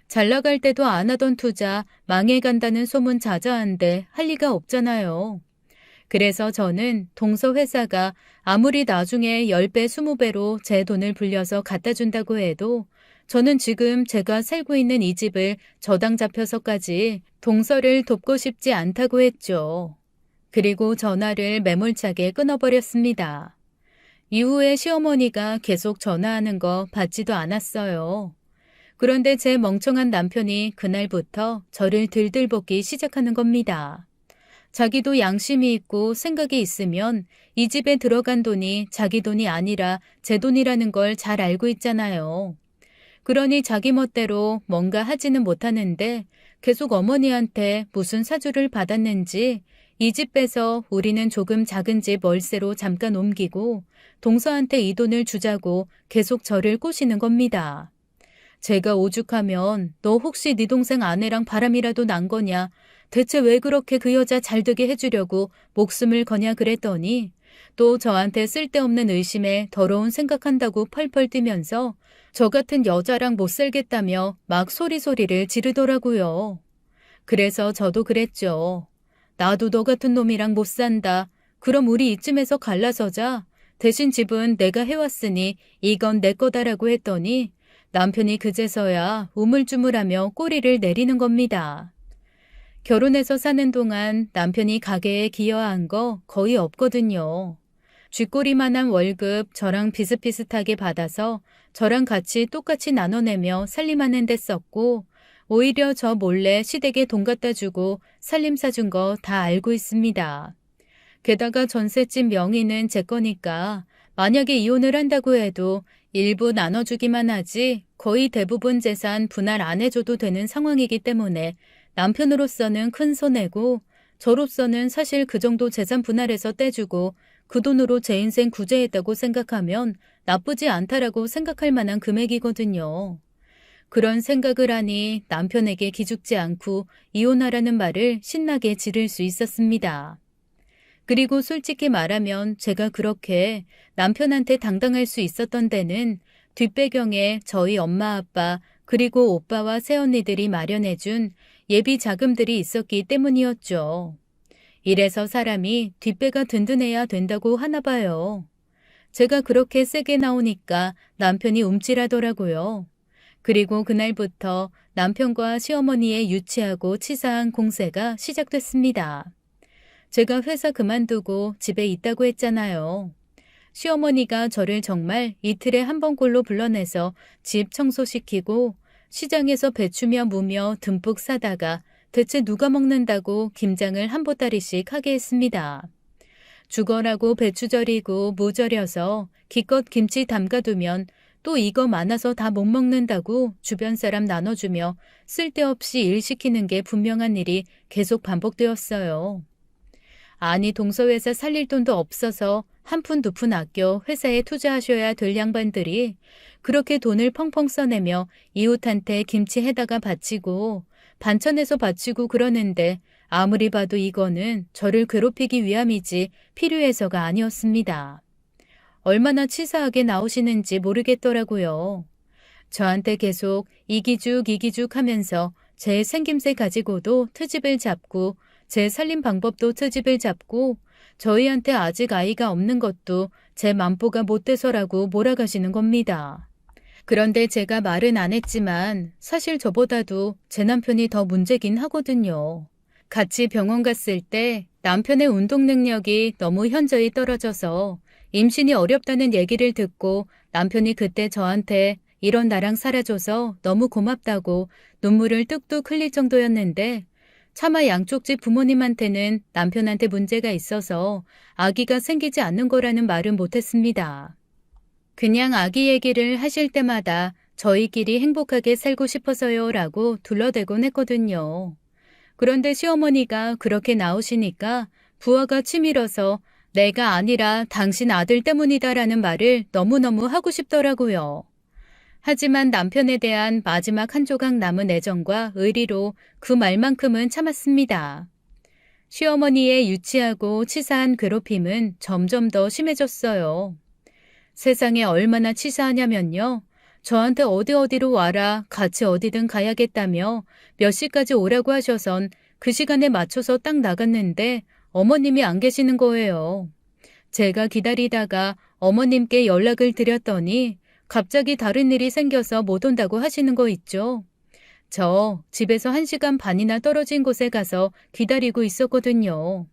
잘 나갈 때도 안 하던 투자 망해간다는 소문 자자한데 할 리가 없잖아요. 그래서 저는 동서 회사가 아무리 나중에 10배, 20배로 제 돈을 불려서 갖다 준다고 해도 저는 지금 제가 살고 있는 이 집을 저당 잡혀서까지 동서를 돕고 싶지 않다고 했죠. 그리고 전화를 매몰차게 끊어버렸습니다. 이후에 시어머니가 계속 전화하는 거 받지도 않았어요. 그런데 제 멍청한 남편이 그날부터 저를 들들볶기 시작하는 겁니다. 자기도 양심이 있고 생각이 있으면 이 집에 들어간 돈이 자기 돈이 아니라 제 돈이라는 걸 잘 알고 있잖아요. 그러니 자기 멋대로 뭔가 하지는 못하는데 계속 어머니한테 무슨 사주를 받았는지 이 집 빼서 우리는 조금 작은 집 월세로 잠깐 옮기고 동서한테 이 돈을 주자고 계속 저를 꼬시는 겁니다. 제가 오죽하면 너 혹시 네 동생 아내랑 바람이라도 난 거냐? 대체 왜 그렇게 그 여자 잘 되게 해주려고 목숨을 거냐 그랬더니 또 저한테 쓸데없는 의심에 더러운 생각한다고 펄펄 뛰면서 저 같은 여자랑 못 살겠다며 막 소리소리를 지르더라고요. 그래서 저도 그랬죠. 나도 너 같은 놈이랑 못 산다. 그럼 우리 이쯤에서 갈라서자. 대신 집은 내가 해왔으니 이건 내 거다라고 했더니 남편이 그제서야 우물쭈물하며 꼬리를 내리는 겁니다. 결혼해서 사는 동안 남편이 가게에 기여한 거 거의 없거든요. 쥐꼬리만한 월급 저랑 비슷비슷하게 받아서 저랑 같이 똑같이 나눠내며 살림하는 데 썼고, 오히려 저 몰래 시댁에 돈 갖다 주고 살림 사준 거 다 알고 있습니다. 게다가 전셋집 명의는 제 거니까 만약에 이혼을 한다고 해도 일부 나눠주기만 하지 거의 대부분 재산 분할 안 해줘도 되는 상황이기 때문에 남편으로서는 큰 손해고, 저로서는 사실 그 정도 재산 분할해서 떼주고 그 돈으로 제 인생 구제했다고 생각하면 나쁘지 않다라고 생각할 만한 금액이거든요. 그런 생각을 하니 남편에게 기죽지 않고 이혼하라는 말을 신나게 지를 수 있었습니다. 그리고 솔직히 말하면 제가 그렇게 남편한테 당당할 수 있었던 데는 뒷배경에 저희 엄마 아빠 그리고 오빠와 새언니들이 마련해준 예비 자금들이 있었기 때문이었죠. 이래서 사람이 뒷배가 든든해야 된다고 하나 봐요. 제가 그렇게 세게 나오니까 남편이 움찔하더라고요. 그리고 그날부터 남편과 시어머니의 유치하고 치사한 공세가 시작됐습니다. 제가 회사 그만두고 집에 있다고 했잖아요. 시어머니가 저를 정말 이틀에 한 번꼴로 불러내서 집 청소시키고 시장에서 배추며 무며 듬뿍 사다가 대체 누가 먹는다고 김장을 한 보따리씩 하게 했습니다. 죽어라고 배추 절이고 무 절여서 기껏 김치 담가두면 또 이거 많아서 다 못 먹는다고 주변 사람 나눠주며 쓸데없이 일 시키는 게 분명한 일이 계속 반복되었어요. 아니 동서회사 살릴 돈도 없어서 한 푼 두 푼 아껴 회사에 투자하셔야 될 양반들이 그렇게 돈을 펑펑 써내며 이웃한테 김치 해다가 바치고 반찬해서 바치고 그러는데 아무리 봐도 이거는 저를 괴롭히기 위함이지 필요해서가 아니었습니다. 얼마나 치사하게 나오시는지 모르겠더라고요. 저한테 계속 이기죽 하면서 제 생김새 가지고도 트집을 잡고 제 살림 방법도 트집을 잡고 저희한테 아직 아이가 없는 것도 제 맘보가 못 돼서라고 몰아가시는 겁니다. 그런데 제가 말은 안 했지만 사실 저보다도 제 남편이 더 문제긴 하거든요. 같이 병원 갔을 때 남편의 운동 능력이 너무 현저히 떨어져서 임신이 어렵다는 얘기를 듣고 남편이 그때 저한테 이런 나랑 살아줘서 너무 고맙다고 눈물을 뚝뚝 흘릴 정도였는데 차마 양쪽 집 부모님한테는 남편한테 문제가 있어서 아기가 생기지 않는 거라는 말은 못했습니다. 그냥 아기 얘기를 하실 때마다 저희끼리 행복하게 살고 싶어서요 라고 둘러대곤 했거든요. 그런데 시어머니가 그렇게 나오시니까 부하가 치밀어서 내가 아니라 당신 아들 때문이다라는 말을 너무너무 하고 싶더라고요. 하지만 남편에 대한 마지막 한 조각 남은 애정과 의리로 그 말만큼은 참았습니다. 시어머니의 유치하고 치사한 괴롭힘은 점점 더 심해졌어요. 세상에 얼마나 치사하냐면요. 저한테 어디로 와라 같이 어디든 가야겠다며 몇 시까지 오라고 하셔선 그 시간에 맞춰서 딱 나갔는데 어머님이 안 계시는 거예요. 제가 기다리다가 어머님께 연락을 드렸더니 갑자기 다른 일이 생겨서 못 온다고 하시는 거 있죠. 저 집에서 1시간 반이나 떨어진 곳에 가서 기다리고 있었거든요.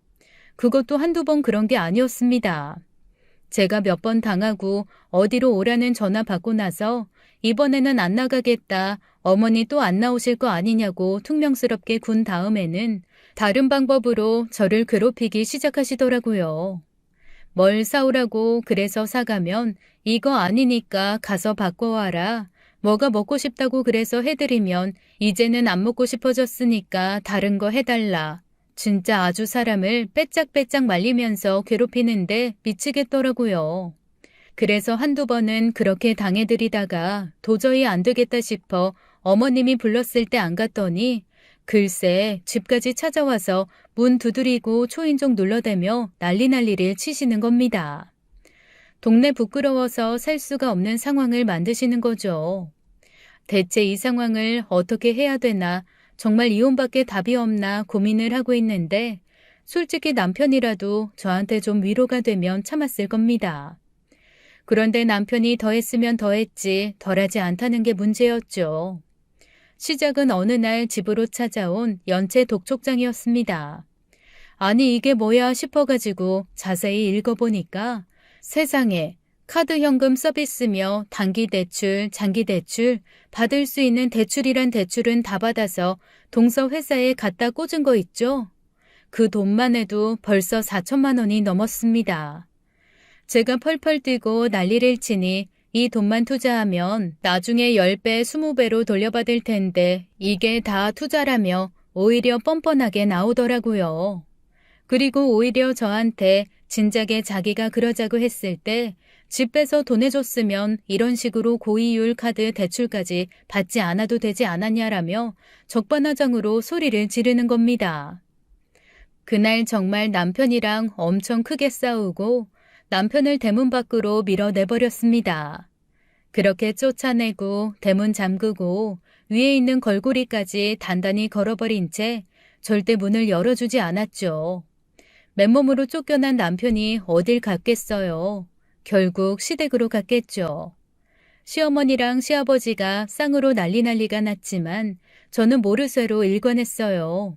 그것도 한두 번 그런 게 아니었습니다. 제가 몇 번 당하고 어디로 오라는 전화 받고 나서 이번에는 안 나가겠다, 어머니 또 안 나오실 거 아니냐고 퉁명스럽게 군 다음에는 다른 방법으로 저를 괴롭히기 시작하시더라고요. 뭘 사오라고 그래서 사가면 이거 아니니까 가서 바꿔와라. 뭐가 먹고 싶다고 그래서 해드리면 이제는 안 먹고 싶어졌으니까 다른 거 해달라. 진짜 아주 사람을 빼짝빼짝 말리면서 괴롭히는데 미치겠더라고요. 그래서 한두 번은 그렇게 당해드리다가 도저히 안 되겠다 싶어 어머님이 불렀을 때 안 갔더니 글쎄 집까지 찾아와서 문 두드리고 초인종 눌러대며 난리를 치시는 겁니다. 동네 부끄러워서 살 수가 없는 상황을 만드시는 거죠. 대체 이 상황을 어떻게 해야 되나, 정말 이혼밖에 답이 없나 고민을 하고 있는데 솔직히 남편이라도 저한테 좀 위로가 되면 참았을 겁니다. 그런데 남편이 더했으면 더했지 덜하지 않다는 게 문제였죠. 시작은 어느 날 집으로 찾아온 연체 독촉장이었습니다. 아니 이게 뭐야 싶어가지고 자세히 읽어보니까 세상에 카드 현금 서비스며 단기 대출, 장기 대출, 받을 수 있는 대출이란 대출은 다 받아서 동서 회사에 갖다 꽂은 거 있죠? 그 돈만 해도 벌써 4천만 원이 넘었습니다. 제가 펄펄 뛰고 난리를 치니 이 돈만 투자하면 나중에 10배, 20배로 돌려받을 텐데 이게 다 투자라며 오히려 뻔뻔하게 나오더라고요. 그리고 오히려 저한테 진작에 자기가 그러자고 했을 때 집 빼서 돈 해줬으면 이런 식으로 고이율 카드 대출까지 받지 않아도 되지 않았냐라며 적반하장으로 소리를 지르는 겁니다. 그날 정말 남편이랑 엄청 크게 싸우고 남편을 대문 밖으로 밀어내버렸습니다. 그렇게 쫓아내고 대문 잠그고 위에 있는 걸고리까지 단단히 걸어버린 채 절대 문을 열어주지 않았죠. 맨몸으로 쫓겨난 남편이 어딜 갔겠어요. 결국 시댁으로 갔겠죠. 시어머니랑 시아버지가 쌍으로 난리가 났지만 저는 모르쇠로 일관했어요.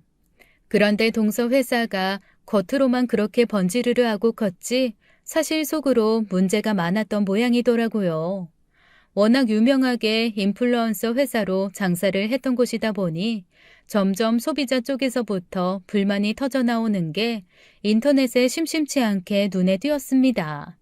그런데 동서 회사가 겉으로만 그렇게 번지르르 하고 컸지 사실 속으로 문제가 많았던 모양이더라고요. 워낙 유명하게 인플루언서 회사로 장사를 했던 곳이다 보니 점점 소비자 쪽에서부터 불만이 터져나오는 게 인터넷에 심심치 않게 눈에 띄었습니다.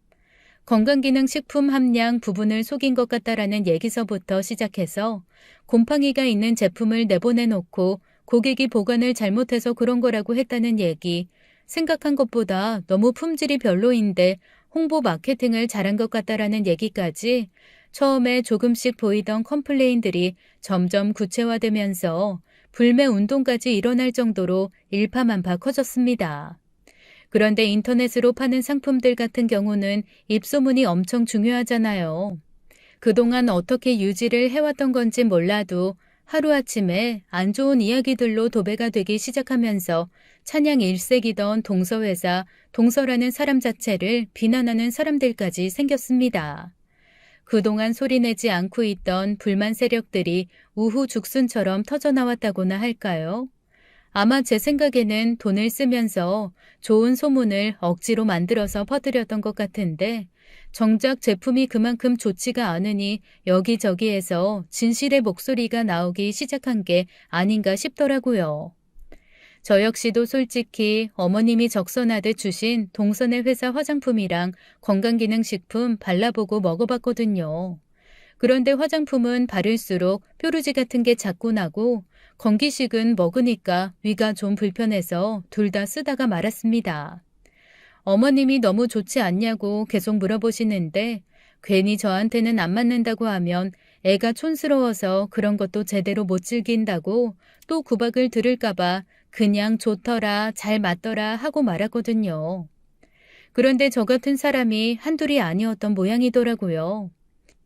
건강기능식품 함량 부분을 속인 것 같다라는 얘기서부터 시작해서 곰팡이가 있는 제품을 내보내놓고 고객이 보관을 잘못해서 그런 거라고 했다는 얘기, 생각한 것보다 너무 품질이 별로인데 홍보 마케팅을 잘한 것 같다라는 얘기까지 처음에 조금씩 보이던 컴플레인들이 점점 구체화되면서 불매 운동까지 일어날 정도로 일파만파 커졌습니다. 그런데 인터넷으로 파는 상품들 같은 경우는 입소문이 엄청 중요하잖아요. 그동안 어떻게 유지를 해왔던 건지 몰라도 하루아침에 안 좋은 이야기들로 도배가 되기 시작하면서 찬양 일색이던 동서회사, 동서라는 사람 자체를 비난하는 사람들까지 생겼습니다. 그동안 소리내지 않고 있던 불만 세력들이 우후죽순처럼 터져나왔다고나 할까요? 아마 제 생각에는 돈을 쓰면서 좋은 소문을 억지로 만들어서 퍼뜨렸던 것 같은데 정작 제품이 그만큼 좋지가 않으니 여기저기에서 진실의 목소리가 나오기 시작한 게 아닌가 싶더라고요. 저 역시도 솔직히 어머님이 적선하듯 주신 동선의 회사 화장품이랑 건강기능식품 발라보고 먹어봤거든요. 그런데 화장품은 바를수록 뾰루지 같은 게 자꾸 나고 건기식은 먹으니까 위가 좀 불편해서 둘 다 쓰다가 말았습니다. 어머님이 너무 좋지 않냐고 계속 물어보시는데 괜히 저한테는 안 맞는다고 하면 애가 촌스러워서 그런 것도 제대로 못 즐긴다고 또 구박을 들을까봐 그냥 좋더라, 잘 맞더라 하고 말았거든요. 그런데 저 같은 사람이 한둘이 아니었던 모양이더라고요.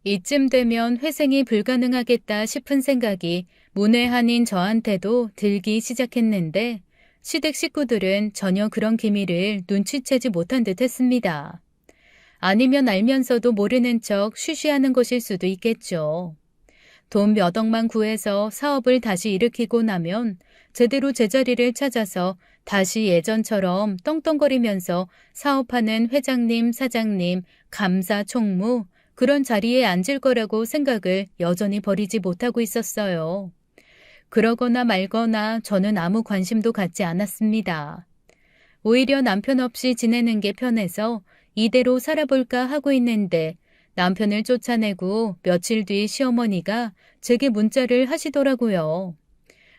이쯤 되면 회생이 불가능하겠다 싶은 생각이 문외한인 저한테도 들기 시작했는데 시댁 식구들은 전혀 그런 기미를 눈치채지 못한 듯 했습니다. 아니면 알면서도 모르는 척 쉬쉬하는 것일 수도 있겠죠. 돈 몇 억만 구해서 사업을 다시 일으키고 나면 제대로 제자리를 찾아서 다시 예전처럼 떵떵거리면서 사업하는 회장님, 사장님, 감사, 총무 그런 자리에 앉을 거라고 생각을 여전히 버리지 못하고 있었어요. 그러거나 말거나 저는 아무 관심도 갖지 않았습니다. 오히려 남편 없이 지내는 게 편해서 이대로 살아볼까 하고 있는데 남편을 쫓아내고 며칠 뒤 시어머니가 제게 문자를 하시더라고요.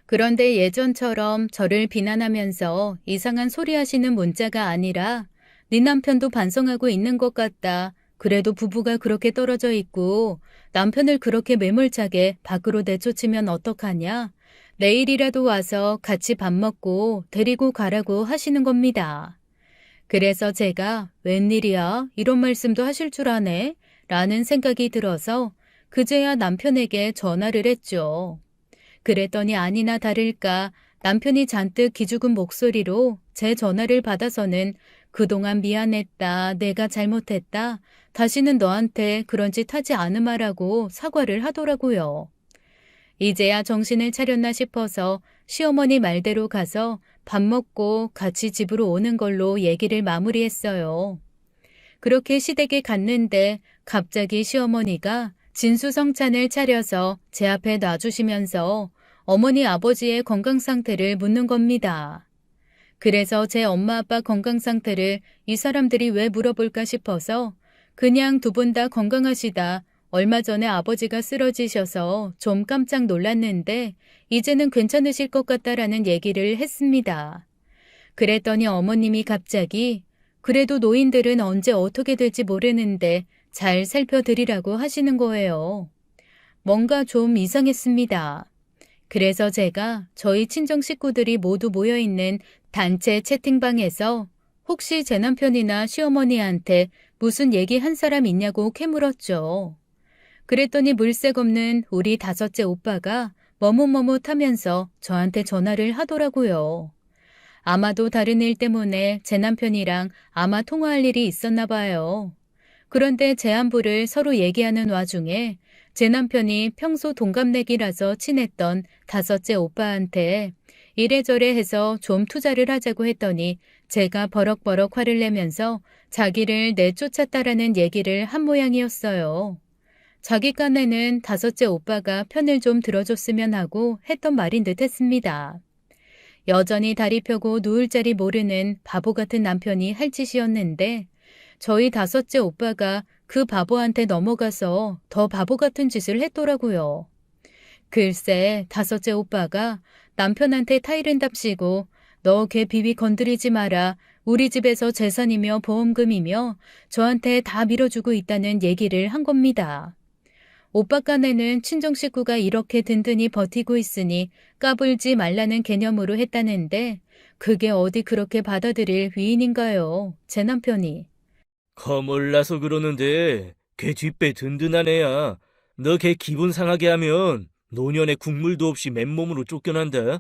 그런데 예전처럼 저를 비난하면서 이상한 소리 하시는 문자가 아니라 네 남편도 반성하고 있는 것 같다. 그래도 부부가 그렇게 떨어져 있고 남편을 그렇게 매몰차게 밖으로 내쫓으면 어떡하냐? 내일이라도 와서 같이 밥 먹고 데리고 가라고 하시는 겁니다. 그래서 제가 웬일이야? 이런 말씀도 하실 줄 아네? 라는 생각이 들어서 그제야 남편에게 전화를 했죠. 그랬더니 아니나 다를까 남편이 잔뜩 기죽은 목소리로 제 전화를 받아서는 그동안 미안했다. 내가 잘못했다. 다시는 너한테 그런 짓 하지 않으마라고 사과를 하더라고요. 이제야 정신을 차렸나 싶어서 시어머니 말대로 가서 밥 먹고 같이 집으로 오는 걸로 얘기를 마무리했어요. 그렇게 시댁에 갔는데 갑자기 시어머니가 진수성찬을 차려서 제 앞에 놔주시면서 어머니 아버지의 건강 상태를 묻는 겁니다. 그래서 제 엄마 아빠 건강 상태를 이 사람들이 왜 물어볼까 싶어서 그냥 두 분 다 건강하시다. 얼마 전에 아버지가 쓰러지셔서 좀 깜짝 놀랐는데 이제는 괜찮으실 것 같다라는 얘기를 했습니다. 그랬더니 어머님이 갑자기 그래도 노인들은 언제 어떻게 될지 모르는데 잘 살펴드리라고 하시는 거예요. 뭔가 좀 이상했습니다. 그래서 제가 저희 친정 식구들이 모두 모여있는 단체 채팅방에서 혹시 제 남편이나 시어머니한테 무슨 얘기 한 사람 있냐고 캐물었죠. 그랬더니 물색 없는 우리 다섯째 오빠가 머뭇머뭇하면서 저한테 전화를 하더라고요. 아마도 다른 일 때문에 제 남편이랑 아마 통화할 일이 있었나 봐요. 그런데 제 안부를 서로 얘기하는 와중에 제 남편이 평소 동갑내기라서 친했던 다섯째 오빠한테 이래저래 해서 좀 투자를 하자고 했더니 제가 버럭버럭 화를 내면서 자기를 내쫓았다라는 얘기를 한 모양이었어요. 자기 깐에는 다섯째 오빠가 편을 좀 들어줬으면 하고 했던 말인 듯 했습니다. 여전히 다리 펴고 누울 자리 모르는 바보 같은 남편이 할 짓이었는데 저희 다섯째 오빠가 그 바보한테 넘어가서 더 바보 같은 짓을 했더라고요. 글쎄 다섯째 오빠가 남편한테 타이른답시고 너 걔 비비 건드리지 마라. 우리 집에서 재산이며 보험금이며 저한테 다 밀어주고 있다는 얘기를 한 겁니다. 오빠 깐에는 친정 식구가 이렇게 든든히 버티고 있으니 까불지 말라는 개념으로 했다는데 그게 어디 그렇게 받아들일 위인인가요? 제 남편이. 거몰라서 그러는데 걔 뒷배 든든한 애야. 너 걔 기분 상하게 하면 노년에 국물도 없이 맨몸으로 쫓겨난다.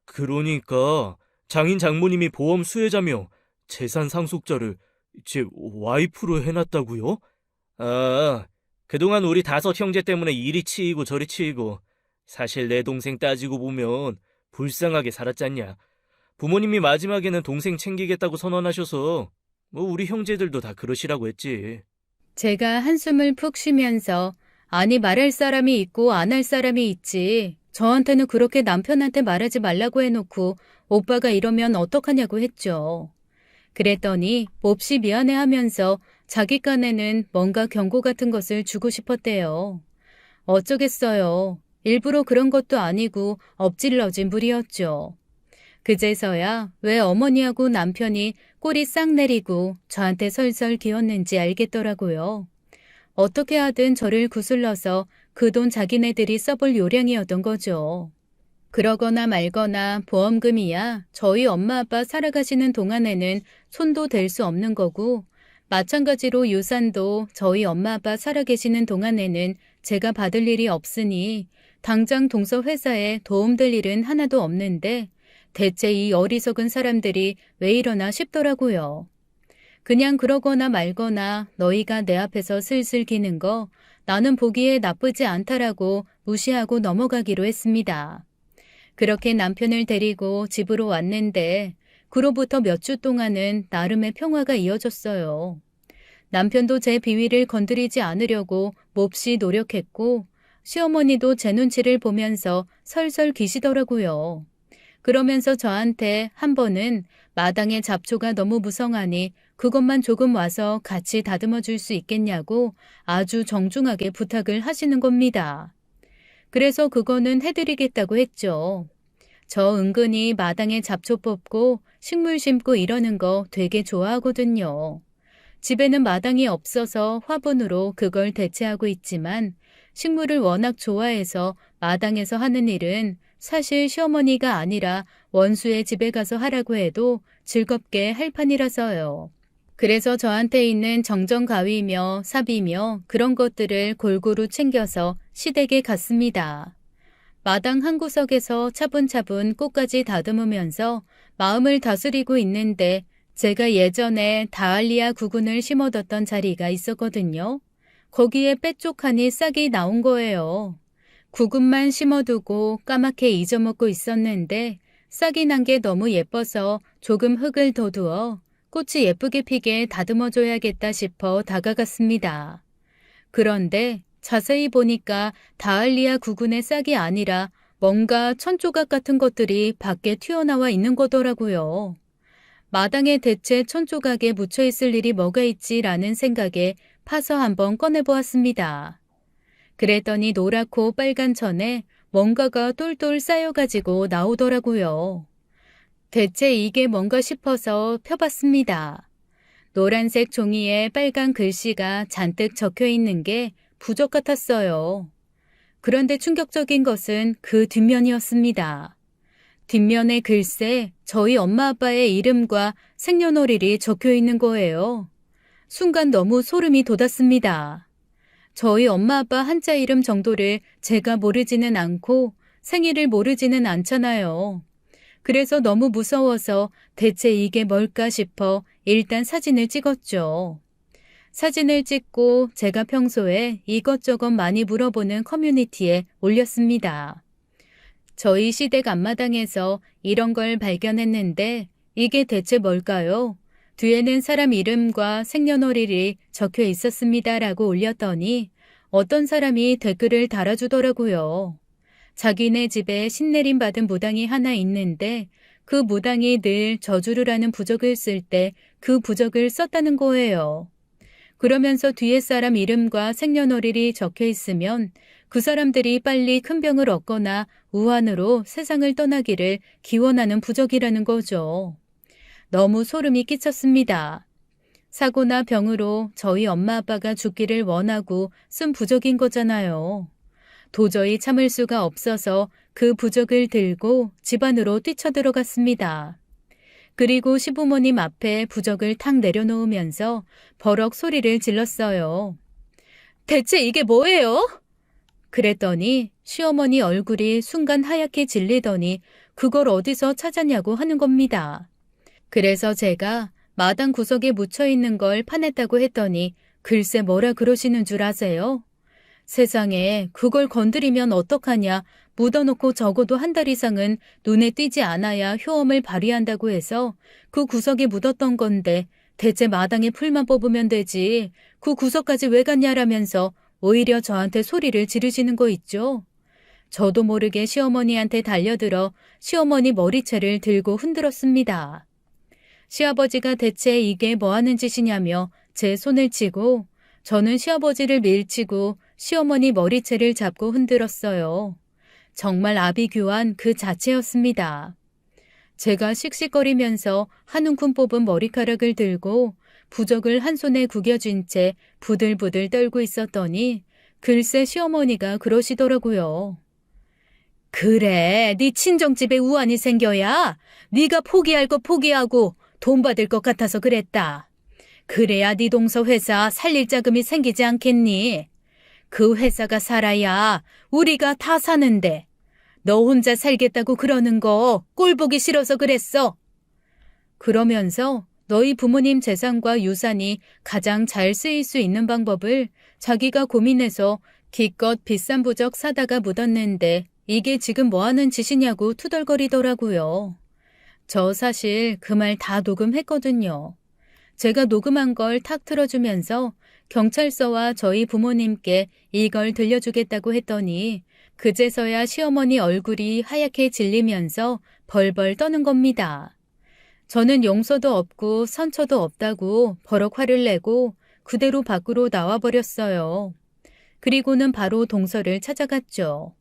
그러니까 장인 장모님이 보험 수혜자며 재산 상속자를 제 와이프로 해놨다고요? 아, 그동안 우리 다섯 형제 때문에 이리 치이고 저리 치이고 사실 내 동생 따지고 보면 불쌍하게 살았잖냐. 부모님이 마지막에는 동생 챙기겠다고 선언하셔서 뭐 우리 형제들도 다 그러시라고 했지. 제가 한숨을 푹 쉬면서 아니 말할 사람이 있고 안 할 사람이 있지. 저한테는 그렇게 남편한테 말하지 말라고 해놓고 오빠가 이러면 어떡하냐고 했죠. 그랬더니 몹시 미안해하면서 자기 깐에는 뭔가 경고 같은 것을 주고 싶었대요. 어쩌겠어요. 일부러 그런 것도 아니고 엎질러진 물이었죠. 그제서야 왜 어머니하고 남편이 꼬리 싹 내리고 저한테 설설 기었는지 알겠더라고요. 어떻게 하든 저를 구슬러서 그 돈 자기네들이 써볼 요량이었던 거죠. 그러거나 말거나 보험금이야 저희 엄마 아빠 살아가시는 동안에는 손도 댈 수 없는 거고 마찬가지로 유산도 저희 엄마 아빠 살아계시는 동안에는 제가 받을 일이 없으니 당장 동서 회사에 도움될 일은 하나도 없는데 대체 이 어리석은 사람들이 왜 이러나 싶더라고요. 그냥 그러거나 말거나 너희가 내 앞에서 슬슬 기는 거 나는 보기에 나쁘지 않다라고 무시하고 넘어가기로 했습니다. 그렇게 남편을 데리고 집으로 왔는데 그로부터 몇 주 동안은 나름의 평화가 이어졌어요. 남편도 제 비위를 건드리지 않으려고 몹시 노력했고 시어머니도 제 눈치를 보면서 설설 기시더라고요. 그러면서 저한테 한 번은 마당에 잡초가 너무 무성하니 그것만 조금 와서 같이 다듬어 줄 수 있겠냐고 아주 정중하게 부탁을 하시는 겁니다. 그래서 그거는 해드리겠다고 했죠. 저 은근히 마당에 잡초 뽑고 식물 심고 이러는 거 되게 좋아하거든요. 집에는 마당이 없어서 화분으로 그걸 대체하고 있지만 식물을 워낙 좋아해서 마당에서 하는 일은 사실 시어머니가 아니라 원수의 집에 가서 하라고 해도 즐겁게 할 판이라서요. 그래서 저한테 있는 정정가위며 삽이며 그런 것들을 골고루 챙겨서 시댁에 갔습니다. 마당 한 구석에서 차분차분 꽃까지 다듬으면서 마음을 다스리고 있는데 제가 예전에 다알리아 구근을 심어뒀던 자리가 있었거든요. 거기에 빼쪽하니 싹이 나온 거예요. 구근만 심어두고 까맣게 잊어먹고 있었는데 싹이 난 게 너무 예뻐서 조금 흙을 더두어 꽃이 예쁘게 피게 다듬어줘야겠다 싶어 다가갔습니다. 그런데 자세히 보니까 다알리아 구근의 싹이 아니라 뭔가 천조각 같은 것들이 밖에 튀어나와 있는 거더라고요. 마당에 대체 천조각에 묻혀 있을 일이 뭐가 있지라는 생각에 파서 한번 꺼내보았습니다. 그랬더니 노랗고 빨간 천에 뭔가가 똘똘 쌓여가지고 나오더라고요. 대체 이게 뭔가 싶어서 펴봤습니다. 노란색 종이에 빨간 글씨가 잔뜩 적혀 있는 게 부적 같았어요. 그런데 충격적인 것은 그 뒷면이었습니다. 뒷면에 글쎄 저희 엄마 아빠의 이름과 생년월일이 적혀 있는 거예요. 순간 너무 소름이 돋았습니다. 저희 엄마 아빠 한자 이름 정도를 제가 모르지는 않고 생일을 모르지는 않잖아요. 그래서 너무 무서워서 대체 이게 뭘까 싶어 일단 사진을 찍었죠. 사진을 찍고 제가 평소에 이것저것 많이 물어보는 커뮤니티에 올렸습니다. 저희 시댁 앞마당에서 이런 걸 발견했는데 이게 대체 뭘까요? 뒤에는 사람 이름과 생년월일이 적혀 있었습니다라고 올렸더니 어떤 사람이 댓글을 달아주더라고요. 자기네 집에 신내림 받은 무당이 하나 있는데 그 무당이 늘 저주를 하는 부적을 쓸 때 그 부적을 썼다는 거예요. 그러면서 뒤에 사람 이름과 생년월일이 적혀 있으면 그 사람들이 빨리 큰 병을 얻거나 우환으로 세상을 떠나기를 기원하는 부적이라는 거죠. 너무 소름이 끼쳤습니다. 사고나 병으로 저희 엄마 아빠가 죽기를 원하고 쓴 부적인 거잖아요. 도저히 참을 수가 없어서 그 부적을 들고 집 안으로 뛰쳐들어갔습니다. 그리고 시부모님 앞에 부적을 탁 내려놓으면서 버럭 소리를 질렀어요. 대체 이게 뭐예요? 그랬더니 시어머니 얼굴이 순간 하얗게 질리더니 그걸 어디서 찾았냐고 하는 겁니다. 그래서 제가 마당 구석에 묻혀 있는 걸 파냈다고 했더니 글쎄 뭐라 그러시는 줄 아세요? 세상에 그걸 건드리면 어떡하냐, 묻어놓고 적어도 한 달 이상은 눈에 띄지 않아야 효험을 발휘한다고 해서 그 구석에 묻었던 건데 대체 마당에 풀만 뽑으면 되지 그 구석까지 왜 갔냐라면서 오히려 저한테 소리를 지르시는 거 있죠. 저도 모르게 시어머니한테 달려들어 시어머니 머리채를 들고 흔들었습니다. 시아버지가 대체 이게 뭐 하는 짓이냐며 제 손을 치고 저는 시아버지를 밀치고 시어머니 머리채를 잡고 흔들었어요. 정말 아비규환 그 자체였습니다. 제가 씩씩거리면서 한 움큼 뽑은 머리카락을 들고 부적을 한 손에 구겨쥔 채 부들부들 떨고 있었더니 글쎄 시어머니가 그러시더라고요. 그래, 네 친정집에 우환이 생겨야 네가 포기할 거 포기하고 돈 받을 것 같아서 그랬다. 그래야 네 동서 회사 살릴 자금이 생기지 않겠니? 그 회사가 살아야 우리가 다 사는데 너 혼자 살겠다고 그러는 거 꼴보기 싫어서 그랬어. 그러면서 너희 부모님 재산과 유산이 가장 잘 쓰일 수 있는 방법을 자기가 고민해서 기껏 비싼 부적 사다가 묻었는데 이게 지금 뭐 하는 짓이냐고 투덜거리더라고요. 저 사실 그 말 다 녹음했거든요. 제가 녹음한 걸 탁 틀어주면서 경찰서와 저희 부모님께 이걸 들려주겠다고 했더니 그제서야 시어머니 얼굴이 하얗게 질리면서 벌벌 떠는 겁니다. 저는 용서도 없고 선처도 없다고 버럭 화를 내고 그대로 밖으로 나와버렸어요. 그리고는 바로 동서를 찾아갔죠.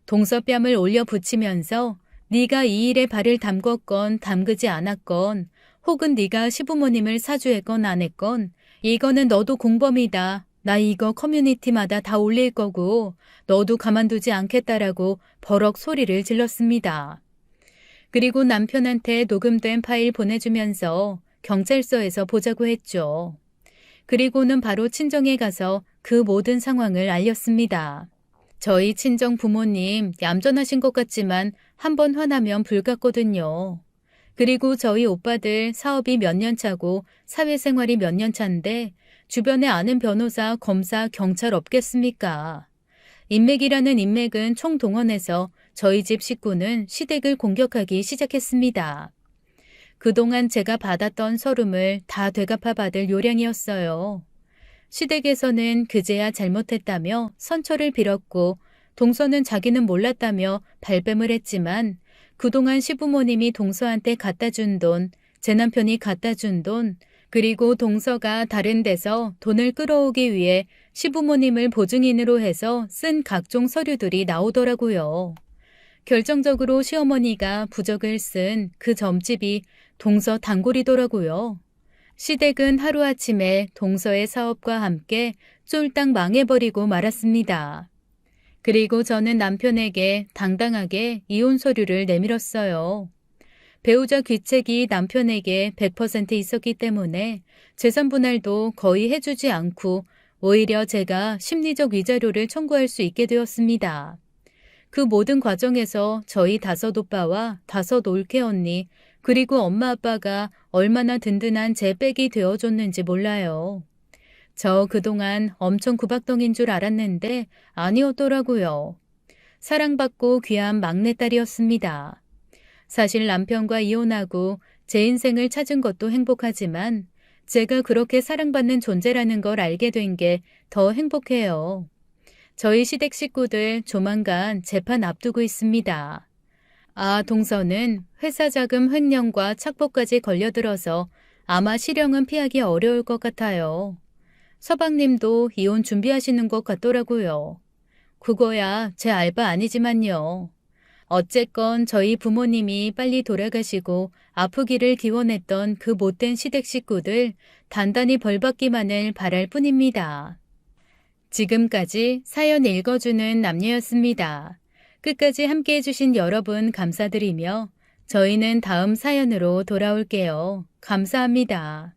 동서뺨을 올려 붙이면서 네가 이 일에 발을 담궜건 담그지 않았건 혹은 네가 시부모님을 사주했건 안 했건 이거는 너도 공범이다. 나 이거 커뮤니티마다 다 올릴 거고 너도 가만두지 않겠다라고 버럭 소리를 질렀습니다. 그리고 남편한테 녹음된 파일 보내주면서 경찰서에서 보자고 했죠. 그리고는 바로 친정에 가서 그 모든 상황을 알렸습니다. 저희 친정 부모님 얌전하신 것 같지만 한번 화나면 불같거든요. 그리고 저희 오빠들 사업이 몇 년 차고 사회생활이 몇 년 차인데 주변에 아는 변호사, 검사, 경찰 없겠습니까? 인맥이라는 인맥은 총동원해서 저희 집 식구는 시댁을 공격하기 시작했습니다. 그동안 제가 받았던 서름을 다 되갚아 받을 요량이었어요. 시댁에서는 그제야 잘못했다며 선처를 빌었고 동서는 자기는 몰랐다며 발뺌을 했지만 그동안 시부모님이 동서한테 갖다 준 돈, 제 남편이 갖다 준 돈, 그리고 동서가 다른 데서 돈을 끌어오기 위해 시부모님을 보증인으로 해서 쓴 각종 서류들이 나오더라고요. 결정적으로 시어머니가 부적을 쓴 그 점집이 동서 단골이더라고요. 시댁은 하루아침에 동서의 사업과 함께 쫄딱 망해버리고 말았습니다. 그리고 저는 남편에게 당당하게 이혼 서류를 내밀었어요. 배우자 귀책이 남편에게 100% 있었기 때문에 재산 분할도 거의 해주지 않고 오히려 제가 심리적 위자료를 청구할 수 있게 되었습니다. 그 모든 과정에서 저희 다섯 오빠와 다섯 올케 언니 그리고 엄마 아빠가 얼마나 든든한 제 백이 되어줬는지 몰라요. 저 그동안 엄청 구박덩인 줄 알았는데 아니었더라고요. 사랑받고 귀한 막내딸이었습니다. 사실 남편과 이혼하고 제 인생을 찾은 것도 행복하지만 제가 그렇게 사랑받는 존재라는 걸 알게 된 게 더 행복해요. 저희 시댁 식구들 조만간 재판 앞두고 있습니다. 아, 동서는 회사 자금 횡령과 착복까지 걸려들어서 아마 실형은 피하기 어려울 것 같아요. 서방님도 이혼 준비하시는 것 같더라고요. 그거야 제 알바 아니지만요. 어쨌건 저희 부모님이 빨리 돌아가시고 아프기를 기원했던 그 못된 시댁 식구들 단단히 벌받기만을 바랄 뿐입니다. 지금까지 사연 읽어주는 남녀였습니다. 끝까지 함께 해주신 여러분 감사드리며 저희는 다음 사연으로 돌아올게요. 감사합니다.